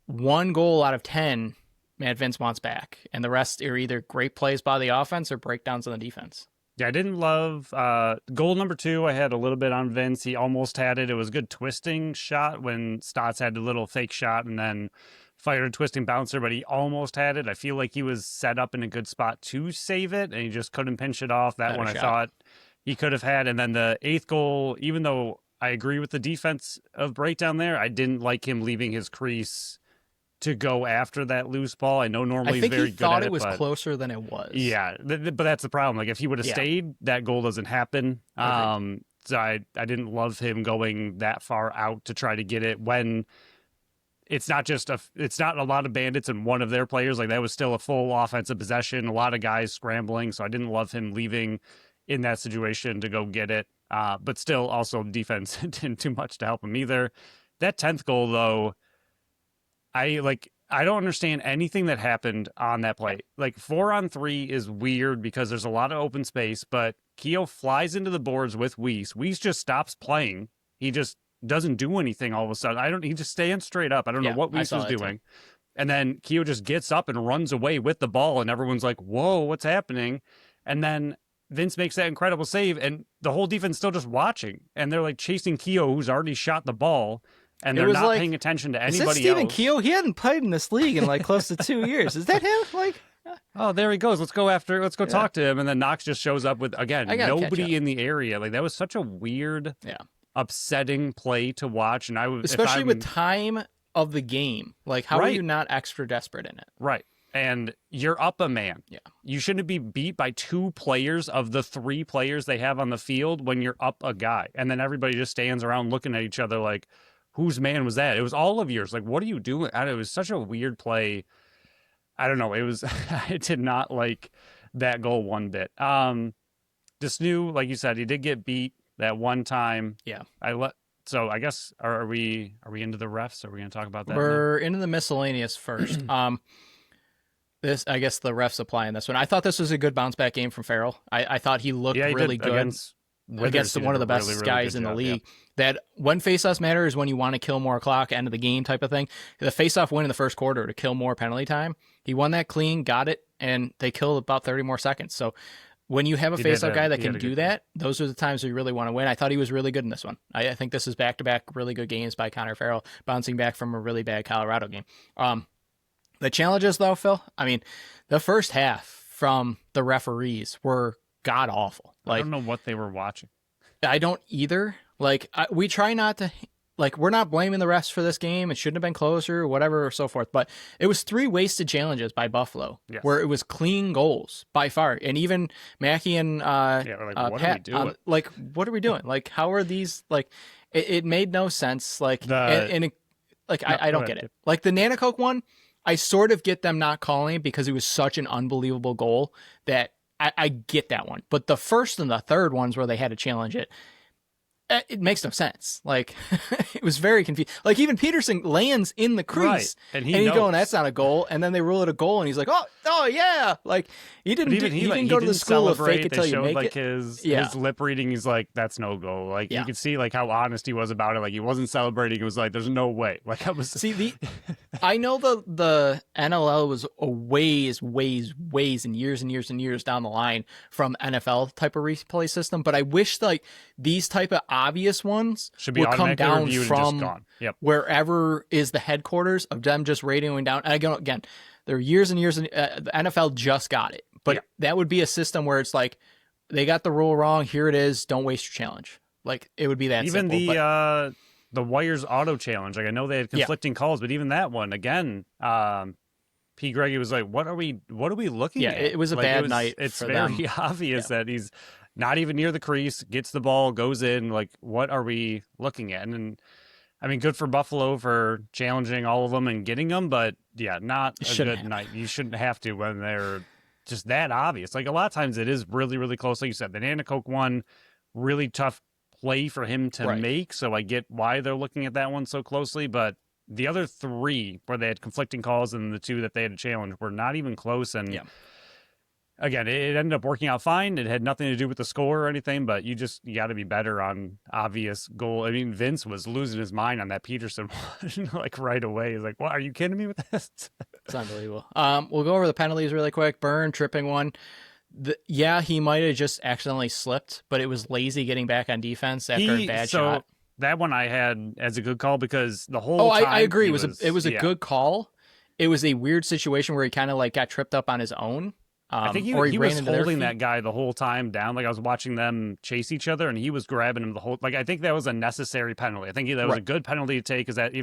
1 goal out of 10 Matt Vince wants back, and the rest are either great plays by the offense or breakdowns on the defense. Yeah, I didn't love goal number 2. I had a little bit on Vince. He almost had it. It was a good twisting shot when Stotts had the little fake shot and then fired a twisting bouncer, but he almost had it. I feel like he was set up in a good spot to save it, and he just couldn't pinch it off. That one I thought he could have had. And then the 8th goal, even though I agree with the defense of breakdown there, I didn't like him leaving his crease to go after that loose ball. I know normally he's very good at it. I think he thought it was closer than it was. Yeah, but that's the problem. Like, if he would have stayed, that goal doesn't happen. So I didn't love him going that far out to try to get it when it's not a lot of Bandits and one of their players. Like, that was still a full offensive possession, a lot of guys scrambling. So I didn't love him leaving in that situation to go get it. But still, also defense didn't do much to help him either. That 10th goal, though, I don't understand anything that happened on that play. Like, 4-on-3 is weird because there's a lot of open space, but Keogh flies into the boards with Weiss. Weiss just stops playing. He just doesn't do anything all of a sudden. He just stands straight up. I don't know what Weiss was doing. And then Keogh just gets up and runs away with the ball, and everyone's like, whoa, what's happening? And then Vince makes that incredible save, and the whole defense still just watching. And they're like chasing Keogh, who's already shot the ball. and It they're was not like, paying attention to is that anybody Stephen else. Keogh? He hadn't played in this league in like close to 2 years. Is that him? Like, Oh, there he goes. Let's go Yeah. talk to him. And then Knox just shows up with, again, I gotta catch up. nobody in the area. Like, that was such a weird, upsetting play to watch. And especially with time of the game. Like, how are Right. you not extra desperate in it? Right. And you're up a man. Yeah. You shouldn't be beat by 2 players of the 3 players they have on the field when you're up a guy. And then everybody just stands around looking at each other like, whose man was that? It was all of yours. Like, what are you doing? It was such a weird play. I don't know. It was, I did not like that goal one bit. Just knew, like you said, he did get beat that one time. Yeah. So I guess, are we into the refs? Are we going to talk about that? We're into the miscellaneous first. This, I guess the refs applying this one. I thought this was a good bounce back game from Farrell. I thought he looked really good against one of the best really guys in the league. That when faceoffs matter is when you want to kill more clock, end of the game type of thing. The faceoff win in the first quarter to kill more penalty time. He won that clean, got it, and they killed about 30 more seconds. So when you have a faceoff guy that can do that, those are the times you really want to win. I thought he was really good in this one. I think this is back-to-back really good games by Connor Farrell, bouncing back from a really bad Colorado game. The challenges, though, Phil, I mean, the first half from the referees were god-awful. Like, I don't know what they were watching. I don't either. Like, we try not to... Like, we're not blaming the refs for this game. It shouldn't have been closer, whatever, or so forth. But it was 3 wasted challenges by Buffalo, where it was clean goals by far. And even Mackey and what are we doing? like, what are we doing? Like, how are these? Like, it made no sense. Like, I don't get it. Like the Nanacoke one, I sort of get them not calling it because it was such an unbelievable goal that I get that one. But the first and the third ones where they had to challenge it makes no sense. Like, it was very confusing. Like, even Peterson lands in the crease, and he's going, "That's not a goal." And then they rule it a goal, and he's like, "Oh yeah!" Like, he didn't go to the school of fake it till you make it. His lip reading. He's like, "That's no goal." Like, you could see like how honest he was about it. Like, he wasn't celebrating. He was like, "There's no way." Like, I was I know the NLL was a ways and years down the line from NFL type of replay system, but I wish like these type of obvious ones would come down from wherever is the headquarters of them just radioing down. And again, there are years and years, and the NFL just got it, but that would be a system where it's like they got the rule wrong. Here it is. Don't waste your challenge. Like, it would be that even simple, the Wires auto challenge. Like, I know they had conflicting calls, but even that one again, P. Greggy was like, "What are we looking at?" It was a bad night. It's for very them. obvious that he's not even near the crease, gets the ball, goes in. Like, what are we looking at? And I mean, good for Buffalo for challenging all of them and getting them, but not a good night. You shouldn't have to when they're just that obvious. Like, a lot of times it is really, really close. Like you said, the Nanacoke one, really tough play for him to make. So I get why they're looking at that one so closely, but the other 3 where they had conflicting calls and the 2 that they had to challenge were not even close. And again, it ended up working out fine. It had nothing to do with the score or anything, but you got to be better on obvious goal. I mean, Vince was losing his mind on that Peterson one, like right away. He's like, "What, are you kidding me with this?" It's unbelievable. We'll go over the penalties really quick. Burn, tripping one. He might have just accidentally slipped, but it was lazy getting back on defense after a bad shot. That one I had as a good call because the whole time I agree. It was a good call. It was a weird situation where he kind of like got tripped up on his own. I think he was holding that guy the whole time down. Like, I was watching them chase each other, and he was grabbing him the whole. Like, I think that was a necessary penalty. I think that was a good penalty to take. Is that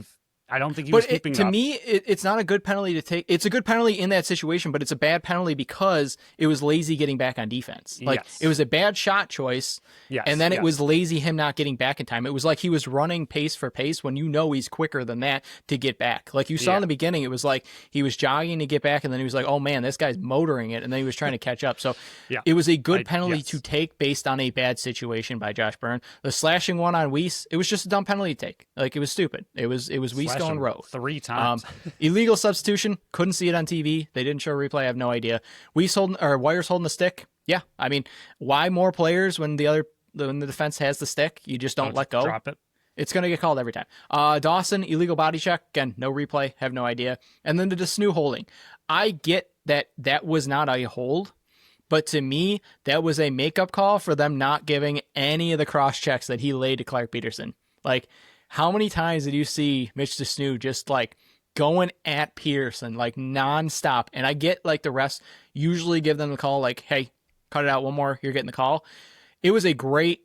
I don't think he was keeping up. To me, it's not a good penalty to take. It's a good penalty in that situation, but it's a bad penalty because it was lazy getting back on defense. Like, it was a bad shot choice, and then it was lazy him not getting back in time. It was like he was running pace for pace when he's quicker than that to get back. Like you saw in the beginning, it was like he was jogging to get back, and then he was like, "Oh man, this guy's motoring it," and then he was trying to catch up. So it was a good penalty to take based on a bad situation by Josh Byrne. The slashing one on Weiss, it was just a dumb penalty to take. Like, it was stupid. It was Weiss going rogue 3 times. Illegal substitution. Couldn't see it on TV. They didn't show a replay. I have no idea. Wires holding the stick. Yeah, I mean, why more players when the defense has the stick? You just don't let go. Drop it. It's going to get called every time. Dawson, illegal body check. Again, no replay. Have no idea. And then the Desnu holding. I get that was not a hold, but to me, that was a makeup call for them not giving any of the cross checks that he laid to Clark Peterson. Like, how many times did you see Mitch DeSnoo just like going at Peterson like nonstop? And I get like the refs usually give them the call like, hey, cut it out one more, you're getting the call. It was a great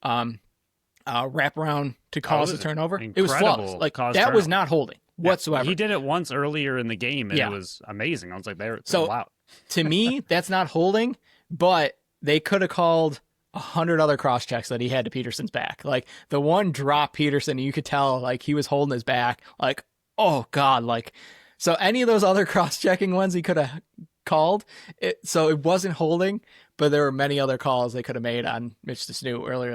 wraparound to cause the turnover. It was flawless. Like that was not holding whatsoever. He did it once earlier in the game, and it was amazing. I was like, wow. To me, that's not holding, but they could have called 100 other cross checks that he had to Peterson's back. Like the one drop Peterson, you could tell like he was holding his back. Like, oh God, like so any of those other cross checking ones he could have called it. So it wasn't holding, but there were many other calls they could have made on Mitch DeSnoo earlier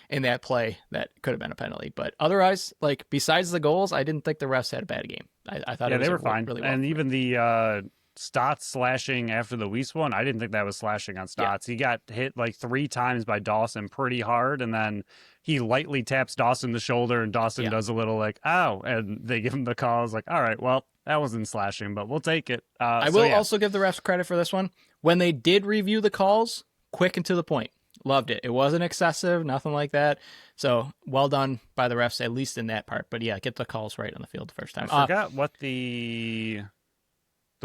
in that play that could have been a penalty. But otherwise, like besides the goals, I didn't think the refs had a bad game. I thought they were fine. Really well and even the Stotts slashing after the Weiss one, I didn't think that was slashing on Stotts. He got hit like 3 times by Dawson pretty hard, and then he lightly taps Dawson the shoulder, and Dawson does a little like, ow, and they give him the call. I was like, all right, well, that wasn't slashing, but we'll take it. I will also give the refs credit for this one. When they did review the calls, quick and to the point. Loved it. It wasn't excessive, nothing like that. So well done by the refs, at least in that part. But yeah, get the calls right on the field the first time. I forgot what the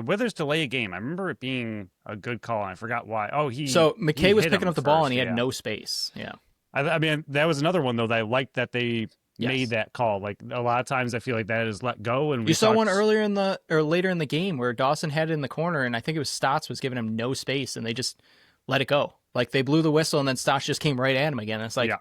Withers delay a game. I remember it being a good call, and I forgot why. Oh, So McKay was picking up the ball, and he had no space. Yeah. I mean, that was another one, though, that I liked that they made that call. Like, a lot of times I feel like that is let go. And you saw one later in the game where Dawson had it in the corner, and I think it was Stotts was giving him no space, and they just let it go. Like, they blew the whistle, and then Stotts just came right at him again. It's like... Yeah.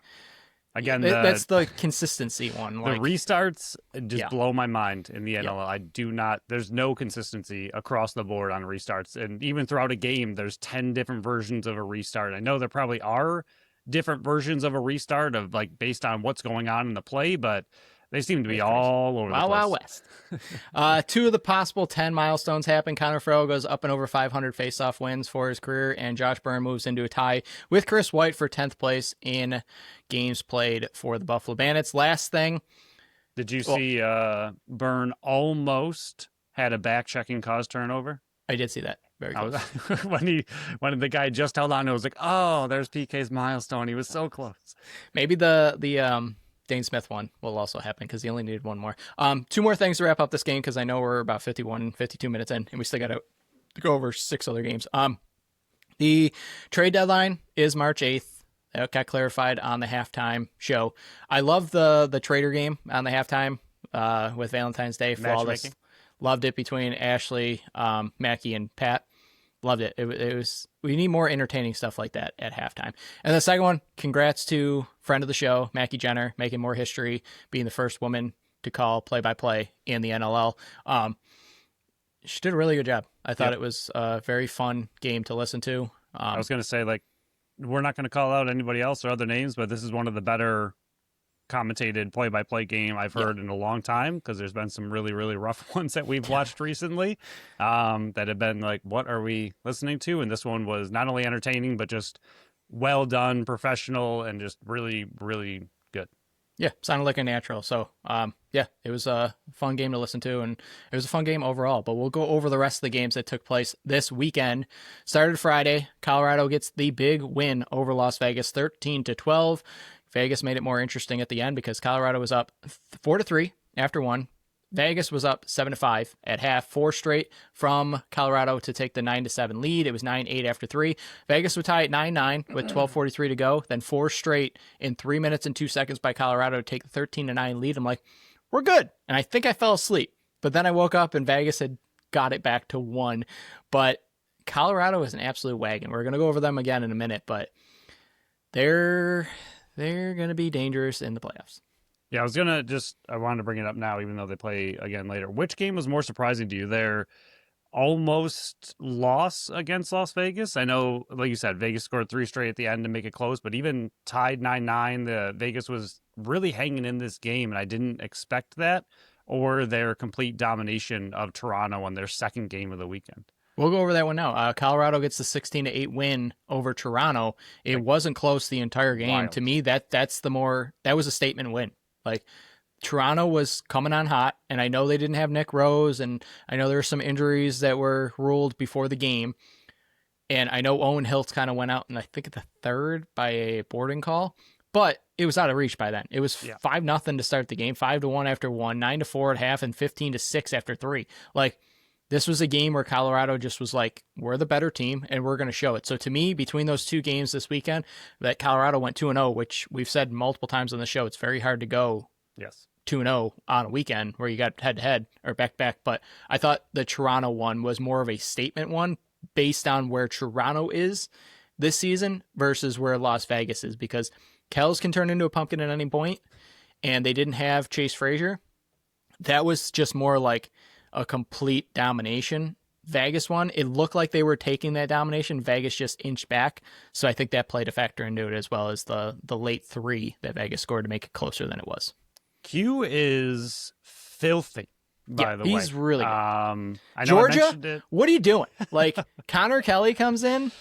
Again, that's the consistency one. Like, the restarts just blow my mind in the NLL. I do not. There's no consistency across the board on restarts, and even throughout a game, there's 10 different versions of a restart. I know there probably are different versions of a restart of like based on what's going on in the play, but they seem to be all over the place. Wild West. 2 of the possible 10 milestones happen. Connor Farrell goes up and over 500 faceoff wins for his career, and Josh Byrne moves into a tie with Chris White for 10th place in games played for the Buffalo Bandits. Last thing. Did you see Byrne almost had a back-checking cause turnover? I did see that. Very close. when the guy just held on, it was like, oh, there's PK's milestone. He was so close. Maybe the Dane Smith one will also happen because he only needed one more. 2 more things to wrap up this game because I know we're about 52 minutes in and we still got to go over 6 other games. The trade deadline is March 8th. That got clarified on the halftime show. I love the trader game on the halftime with Valentine's Day. Flawless. Loved it between Ashley, Mackie, and Pat. Loved it. It was. We need more entertaining stuff like that at halftime. And the second one, congrats to friend of the show, Mackie Jenner, making more history, being the first woman to call play-by-play in the NLL. She did a really good job. I thought it was a very fun game to listen to. I was going to say, like, we're not going to call out anybody else or other names, but this is one of the better commentated play-by-play game I've heard in a long time because there's been some really, really rough ones that we've watched recently that have been like, what are we listening to? And this one was not only entertaining, but just well done, professional, and just really, really good. Yeah, sounded like a natural. So, it was a fun game to listen to, and it was a fun game overall. But we'll go over the rest of the games that took place this weekend. Started Friday. Colorado gets the big win over Las Vegas, 13-12. Vegas made it more interesting at the end because Colorado was up 4-3 after 1. Vegas was up 7-5 at half, 4 straight from Colorado to take the 9-7 lead. It was 9-8 after 3. Vegas would tie at 9-9 with 12:43 to go. Then 4 straight in 3 minutes and 2 seconds by Colorado to take the 13-9 lead. I'm like, we're good. And I think I fell asleep. But then I woke up and Vegas had got it back to 1. But Colorado is an absolute wagon. We're going to go over them again in a minute, but they're going to be dangerous in the playoffs. Yeah, I wanted to bring it up now, even though they play again later. Which game was more surprising to you? Their almost loss against Las Vegas? I know, like you said, Vegas scored 3 straight at the end to make it close, but even tied 9-9, the Vegas was really hanging in this game, and I didn't expect that, or their complete domination of Toronto on their second game of the weekend. We'll go over that one now. Colorado gets the 16-8 win over Toronto. It wasn't close the entire game. Wild. To me, that was a statement win. Like, Toronto was coming on hot, and I know they didn't have Nick Rose, and I know there were some injuries that were ruled before the game. And I know Owen Hiltz kind of went out, and I think at the 3rd by a boarding call. but it was out of reach by then. It was 5-0 to start the game, 5-1 after 1, 9-4 at half, and 15-6 after 3. Like, this was a game where Colorado just was like, we're the better team, and we're going to show it. So to me, between those two games this weekend, that Colorado went 2-0, which we've said multiple times on the show, it's very hard to go 2-0 on a weekend where you got head-to-head or back-to-back. But I thought the Toronto one was more of a statement one based on where Toronto is this season versus where Las Vegas is, because Kells can turn into a pumpkin at any point, and they didn't have Chase Frazier. That was just more like a complete domination. Vegas one, it looked like they were taking that domination. Vegas just inched back. So I think that played a factor into it, as well as the late 3 that Vegas scored to make it closer than it was. Q is filthy, by the way. He's really good. I know Georgia, what are you doing? Like, Connor Kelly comes in.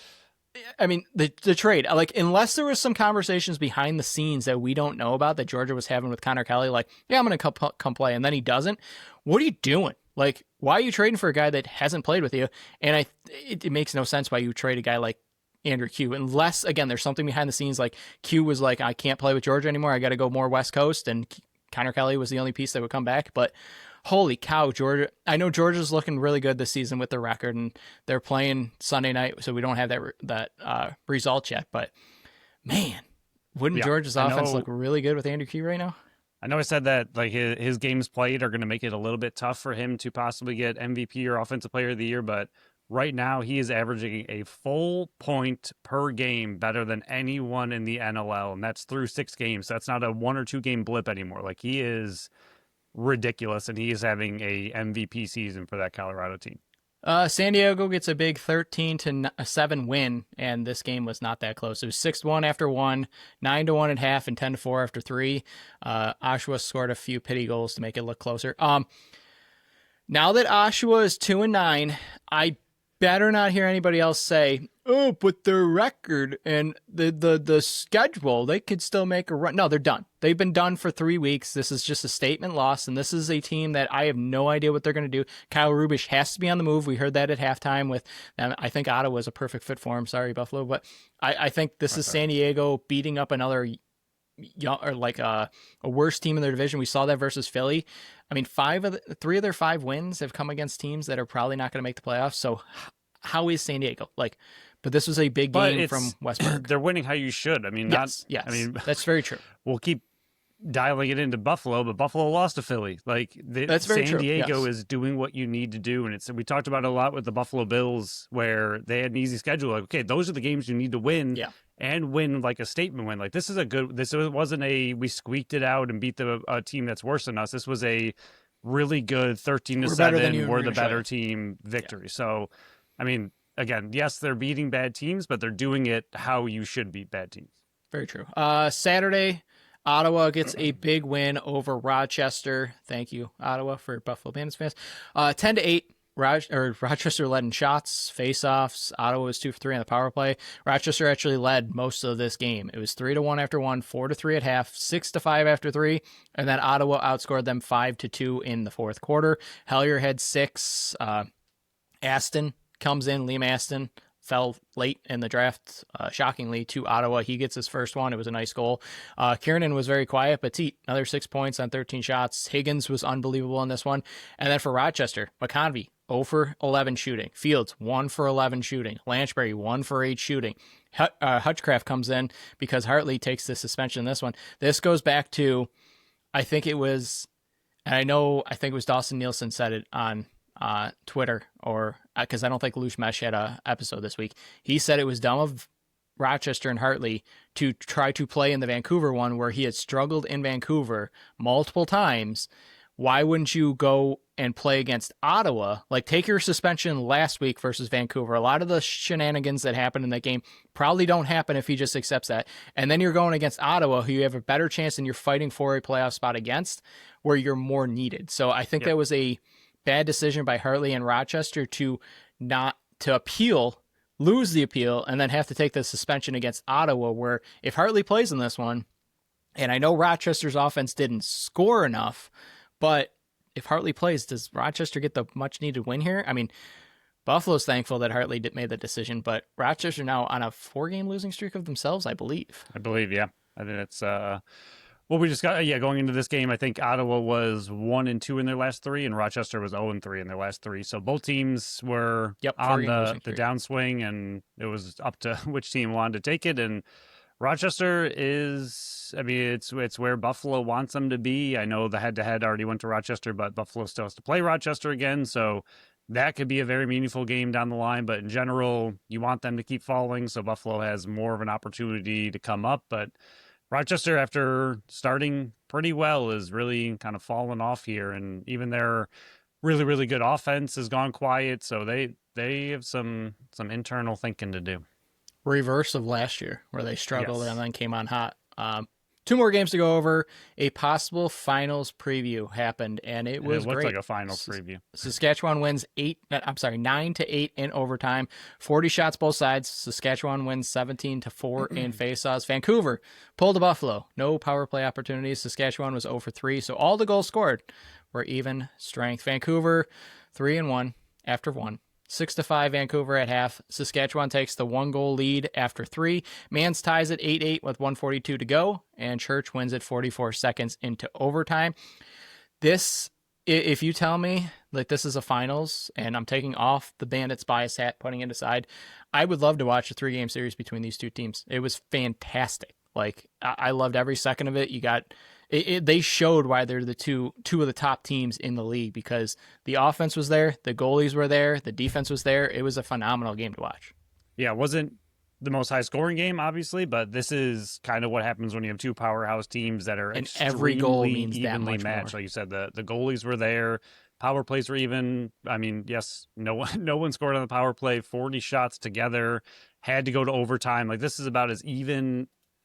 I mean, the trade, like, unless there was some conversations behind the scenes that we don't know about that Georgia was having with Connor Kelly, like, yeah, I'm going to come play, and then he doesn't. What are you doing? Like, why are you trading for a guy that hasn't played with you? And it makes no sense why you trade a guy like Andrew Q, unless, again, there's something behind the scenes, like Q was like, I can't play with Georgia anymore. I got to go more West Coast, and Connor Kelly was the only piece that would come back. But holy cow, Georgia. I know Georgia's looking really good this season with their record, and they're playing Sunday night, so we don't have that result yet. But, man, wouldn't Georgia's offense look really good with Andrew Q right now? I know I said that like his games played are going to make it a little bit tough for him to possibly get MVP or Offensive Player of the Year, but right now he is averaging a full point per game better than anyone in the NLL, and that's through 6 games. That's not a 1 or 2 game blip anymore. Like, he is ridiculous, and he is having a MVP season for that Colorado team. San Diego gets a big 13-7 win, and this game was not that close. It was 6-1 after 1, 9-1 at half, and 10-4 after 3. Oshawa scored a few pity goals to make it look closer. Now that Oshawa is 2-9, I better not hear anybody else say, oh, but their record and the schedule, they could still make a run. No, they're done. They've been done for 3 weeks. This is just a statement loss, and this is a team that I have no idea what they're going to do. Kyle Rubisch has to be on the move. We heard that at halftime with, and I think Ottawa is a perfect fit for him. Sorry, Buffalo, but I think this is San Diego beating up another a worse team in their division. We saw that versus Philly. I mean, 3 of their 5 wins have come against teams that are probably not going to make the playoffs. So how is San Diego? But this was a big game from Westberg. They're winning how you should. I mean, yes. I mean, that's very true. We'll keep dialing it into Buffalo, but Buffalo lost to Philly. That's very true. San Diego is doing what you need to do, and we talked about it a lot with the Buffalo Bills, where they had an easy schedule. Like, okay, those are the games you need to win. Yeah. And win like a statement win. Like, this wasn't we squeaked it out and beat a team that's worse than us. This was a really good 13-7. We're the better team victory. Yeah. So, I mean, again, yes, they're beating bad teams, but they're doing it how you should beat bad teams. Very true. Saturday, Ottawa gets a big win over Rochester. Thank you, Ottawa, for Buffalo Bandits fans. 10-8. Rochester led in shots, face-offs. Ottawa was 2 for 3 on the power play. Rochester actually led most of this game. It was 3-1 after 1, 4-3 at half, 6-5 after 3, and then Ottawa outscored them 5-2 in the fourth quarter. Hellier had 6. Aston comes in. Liam Aston fell late in the draft, shockingly, to Ottawa. He gets his first one. It was a nice goal. Kiernan was very quiet, but another 6 points on 13 shots. Higgins was unbelievable in this one. And then for Rochester, McConvey, 0 for 11 shooting. Fields, 1 for 11 shooting. Lanchbury, 1 for 8 shooting. Hutchcraft comes in because Hartley takes the suspension in this one. This goes back to, I think it was Dawson Nielsen said it on Twitter, or because I don't think Lush Mesh had a episode this week. He said it was dumb of Rochester and Hartley to try to play in the Vancouver one where he had struggled in Vancouver multiple times. Why wouldn't you go and play against Ottawa? Like, take your suspension last week versus Vancouver. A lot of the shenanigans that happened in that game probably don't happen if he just accepts that. And then you're going against Ottawa, who you have a better chance and you're fighting for a playoff spot against, where you're more needed. So I think that was a bad decision by Hartley and Rochester to appeal, lose the appeal, and then have to take the suspension against Ottawa, where if Hartley plays in this one, and I know Rochester's offense didn't score enough, but if Hartley plays, does Rochester get the much-needed win here? I mean, Buffalo's thankful that Hartley made the decision, but Rochester now on a 4-game losing streak of themselves, I believe. Yeah. I think that's what we just got. Yeah, going into this game, I think Ottawa was 1-2 in their last three, and Rochester was 0-3 in their last three. So both teams were on the downswing, and it was up to which team wanted to take it. And Rochester is, I mean, it's where Buffalo wants them to be. I know the head-to-head already went to Rochester, but Buffalo still has to play Rochester again. So that could be a very meaningful game down the line. But in general, you want them to keep falling, so Buffalo has more of an opportunity to come up. But Rochester, after starting pretty well, is really kind of fallen off here. And even their really, really good offense has gone quiet. So they have some internal thinking to do. Reverse of last year, where they struggled and then came on hot. 2 more games to go over. A possible finals preview happened, and it was looked great. Like a finals preview. Saskatchewan wins 9-8 in overtime. 40 shots both sides. Saskatchewan wins 17-4 in faceoffs. Vancouver pulled to Buffalo. No power play opportunities. Saskatchewan was 0 for 3, so all the goals scored were even strength. Vancouver 3-1 after 1. 6-5 Vancouver at half. Saskatchewan takes the 1-goal lead after 3. Mans ties at 8-8 with 1:42 to go, and Church wins at 44 seconds into overtime. This, if you tell me like this is a finals, and I'm taking off the Bandits bias hat, putting it aside, I would love to watch a 3-game series between these two teams. It was fantastic. Like I loved every second of it. You got. They showed why they're the two of the top teams in the league, because the offense was there, the goalies were there, the defense was there. It was a phenomenal game to watch. Yeah, it wasn't the most high-scoring game, obviously, but this is kind of what happens when you have two powerhouse teams that are and every goal means evenly that much matched. more. Like you said, the goalies were there, power plays were even. I mean, yes, no one scored on the power play. 40 shots together, had to go to overtime. Like this is about as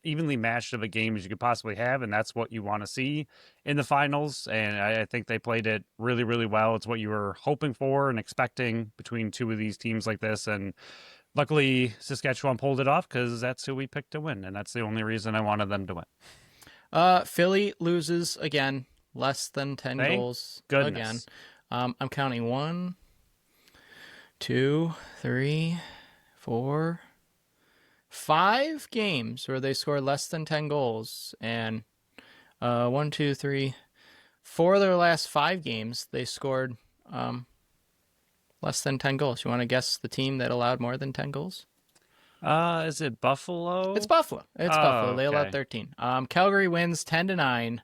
evenly matched of a game as you could possibly have, and that's what you want to see in the finals. And I think they played it really, really well. It's what you were hoping for and expecting between two of these teams like this. And luckily, Saskatchewan pulled it off because that's who we picked to win, and that's the only reason I wanted them to win. Philly loses again, less than 10 goals again. I'm counting 1, 2, 3, 4, 5 games where they scored less than 10 goals, and 1, 2, 3, 4 of their last 5 games they scored less than 10 goals. You want to guess the team that allowed more than 10 goals? Is it Buffalo? It's Buffalo. Buffalo. They allowed 13. Calgary wins 10-9.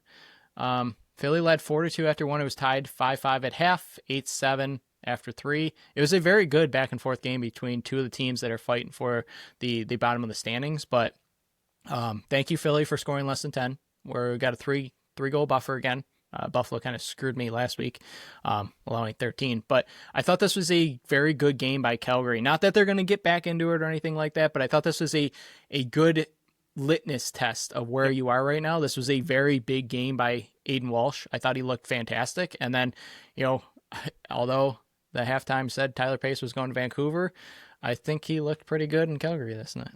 Philly led 4-2 after 1. It was tied 5-5 at half, 8-7 after 3. It was a very good back and forth game between two of the teams that are fighting for the bottom of the standings. But thank you, Philly, for scoring less than 10. We got a three goal buffer again. Buffalo kind of screwed me last week, allowing 13. But I thought this was a very good game by Calgary. Not that they're going to get back into it or anything like that, but I thought this was a good litmus test of where you are right now. This was a very big game by Aiden Walsh. I thought he looked fantastic. And then, although the halftime said Tyler Pace was going to Vancouver, I think he looked pretty good in Calgary this night.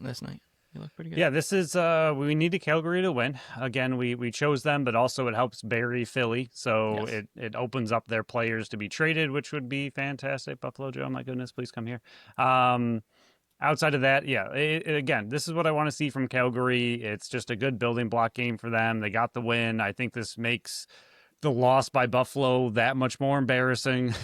He looked pretty good. Yeah, this is we needed Calgary to win. Again, we chose them, but also it helps bury Philly. So yes. It opens up their players to be traded, which would be fantastic. Buffalo Joe, my goodness, please come here. Outside of that, again, this is what I want to see from Calgary. It's just a good building block game for them. They got the win. I think this makes the loss by Buffalo that much more embarrassing.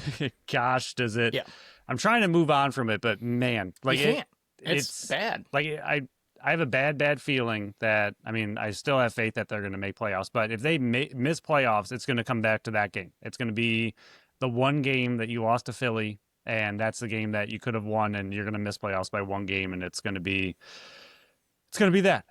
Gosh, does it? Yeah. I'm trying to move on from it, but man, like you can't. It's bad. Like I have a bad feeling that, I still have faith that they're going to make playoffs, but if they miss playoffs, it's going to come back to that game. It's going to be the one game that you lost to Philly, and that's the game that you could have won, and you're going to miss playoffs by one game, and it's going to be that.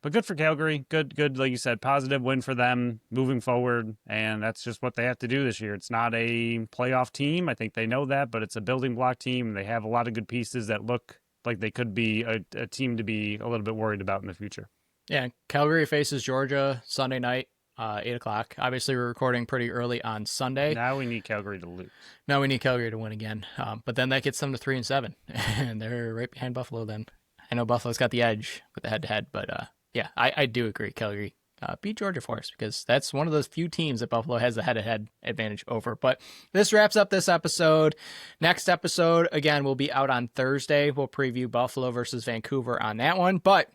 But good for Calgary. Good, like you said, positive win for them moving forward, and that's just what they have to do this year. It's not a playoff team. I think they know that, but it's a building block team, and they have a lot of good pieces that look like they could be a team to be a little bit worried about in the future. Yeah, Calgary faces Georgia Sunday night, 8 o'clock. Obviously, we're recording pretty early on Sunday. Now we need Calgary to lose. Now we need Calgary to win again. But then that gets them to 3-7, and they're right behind Buffalo then. I know Buffalo's got the edge with the head-to-head, but I do agree. Calgary beat Georgia for us, because that's one of those few teams that Buffalo has the head-to-head advantage over. But this wraps up this episode. Next episode, again, will be out on Thursday. We'll preview Buffalo versus Vancouver on that one. But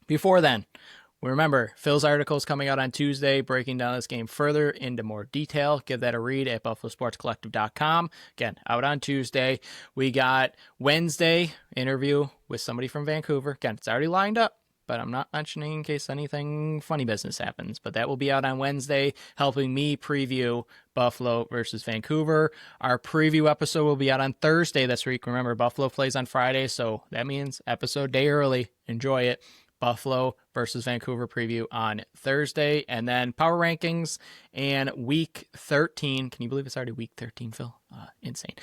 before then, Remember, Phil's article is coming out on Tuesday, breaking down this game further into more detail. Give that a read at buffalosportscollective.com. Again, out on Tuesday. We got Wednesday interview with somebody from Vancouver. Again, it's already lined up, but I'm not mentioning in case anything funny business happens. But that will be out on Wednesday, helping me preview Buffalo versus Vancouver. Our preview episode will be out on Thursday this week. Remember, Buffalo plays on Friday, so that means episode day early. Enjoy it. Buffalo versus Vancouver preview on Thursday. And then power rankings and week 13. Can you believe it's already week 13, Phil? Insane.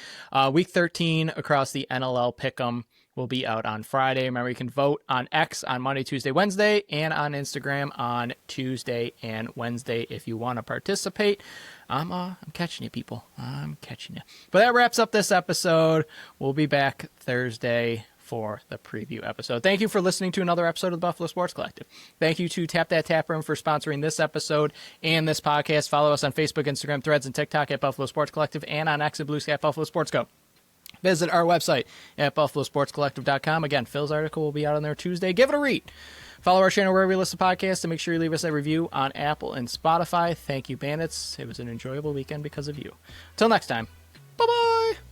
Week 13 across the NLL Pick'em will be out on Friday. Remember, you can vote on X on Monday, Tuesday, Wednesday, and on Instagram on Tuesday and Wednesday if you want to participate. I'm catching you, people. I'm catching you. But that wraps up this episode. We'll be back Thursday for the preview episode. Thank you for listening to another episode of the Buffalo Sports Collective. Thank you to Tap That Tap Room for sponsoring this episode and this podcast. Follow us on Facebook, Instagram, Threads, and TikTok at Buffalo Sports Collective, and on X and Blue Sky at Buffalo Sports Co. Visit our website at buffalosportscollective.com. Again, Phil's article will be out on there Tuesday. Give it a read. Follow our channel wherever you listen to podcasts, and make sure you leave us a review on Apple and Spotify. Thank you, Bandits. It was an enjoyable weekend because of you. Till next time, bye-bye.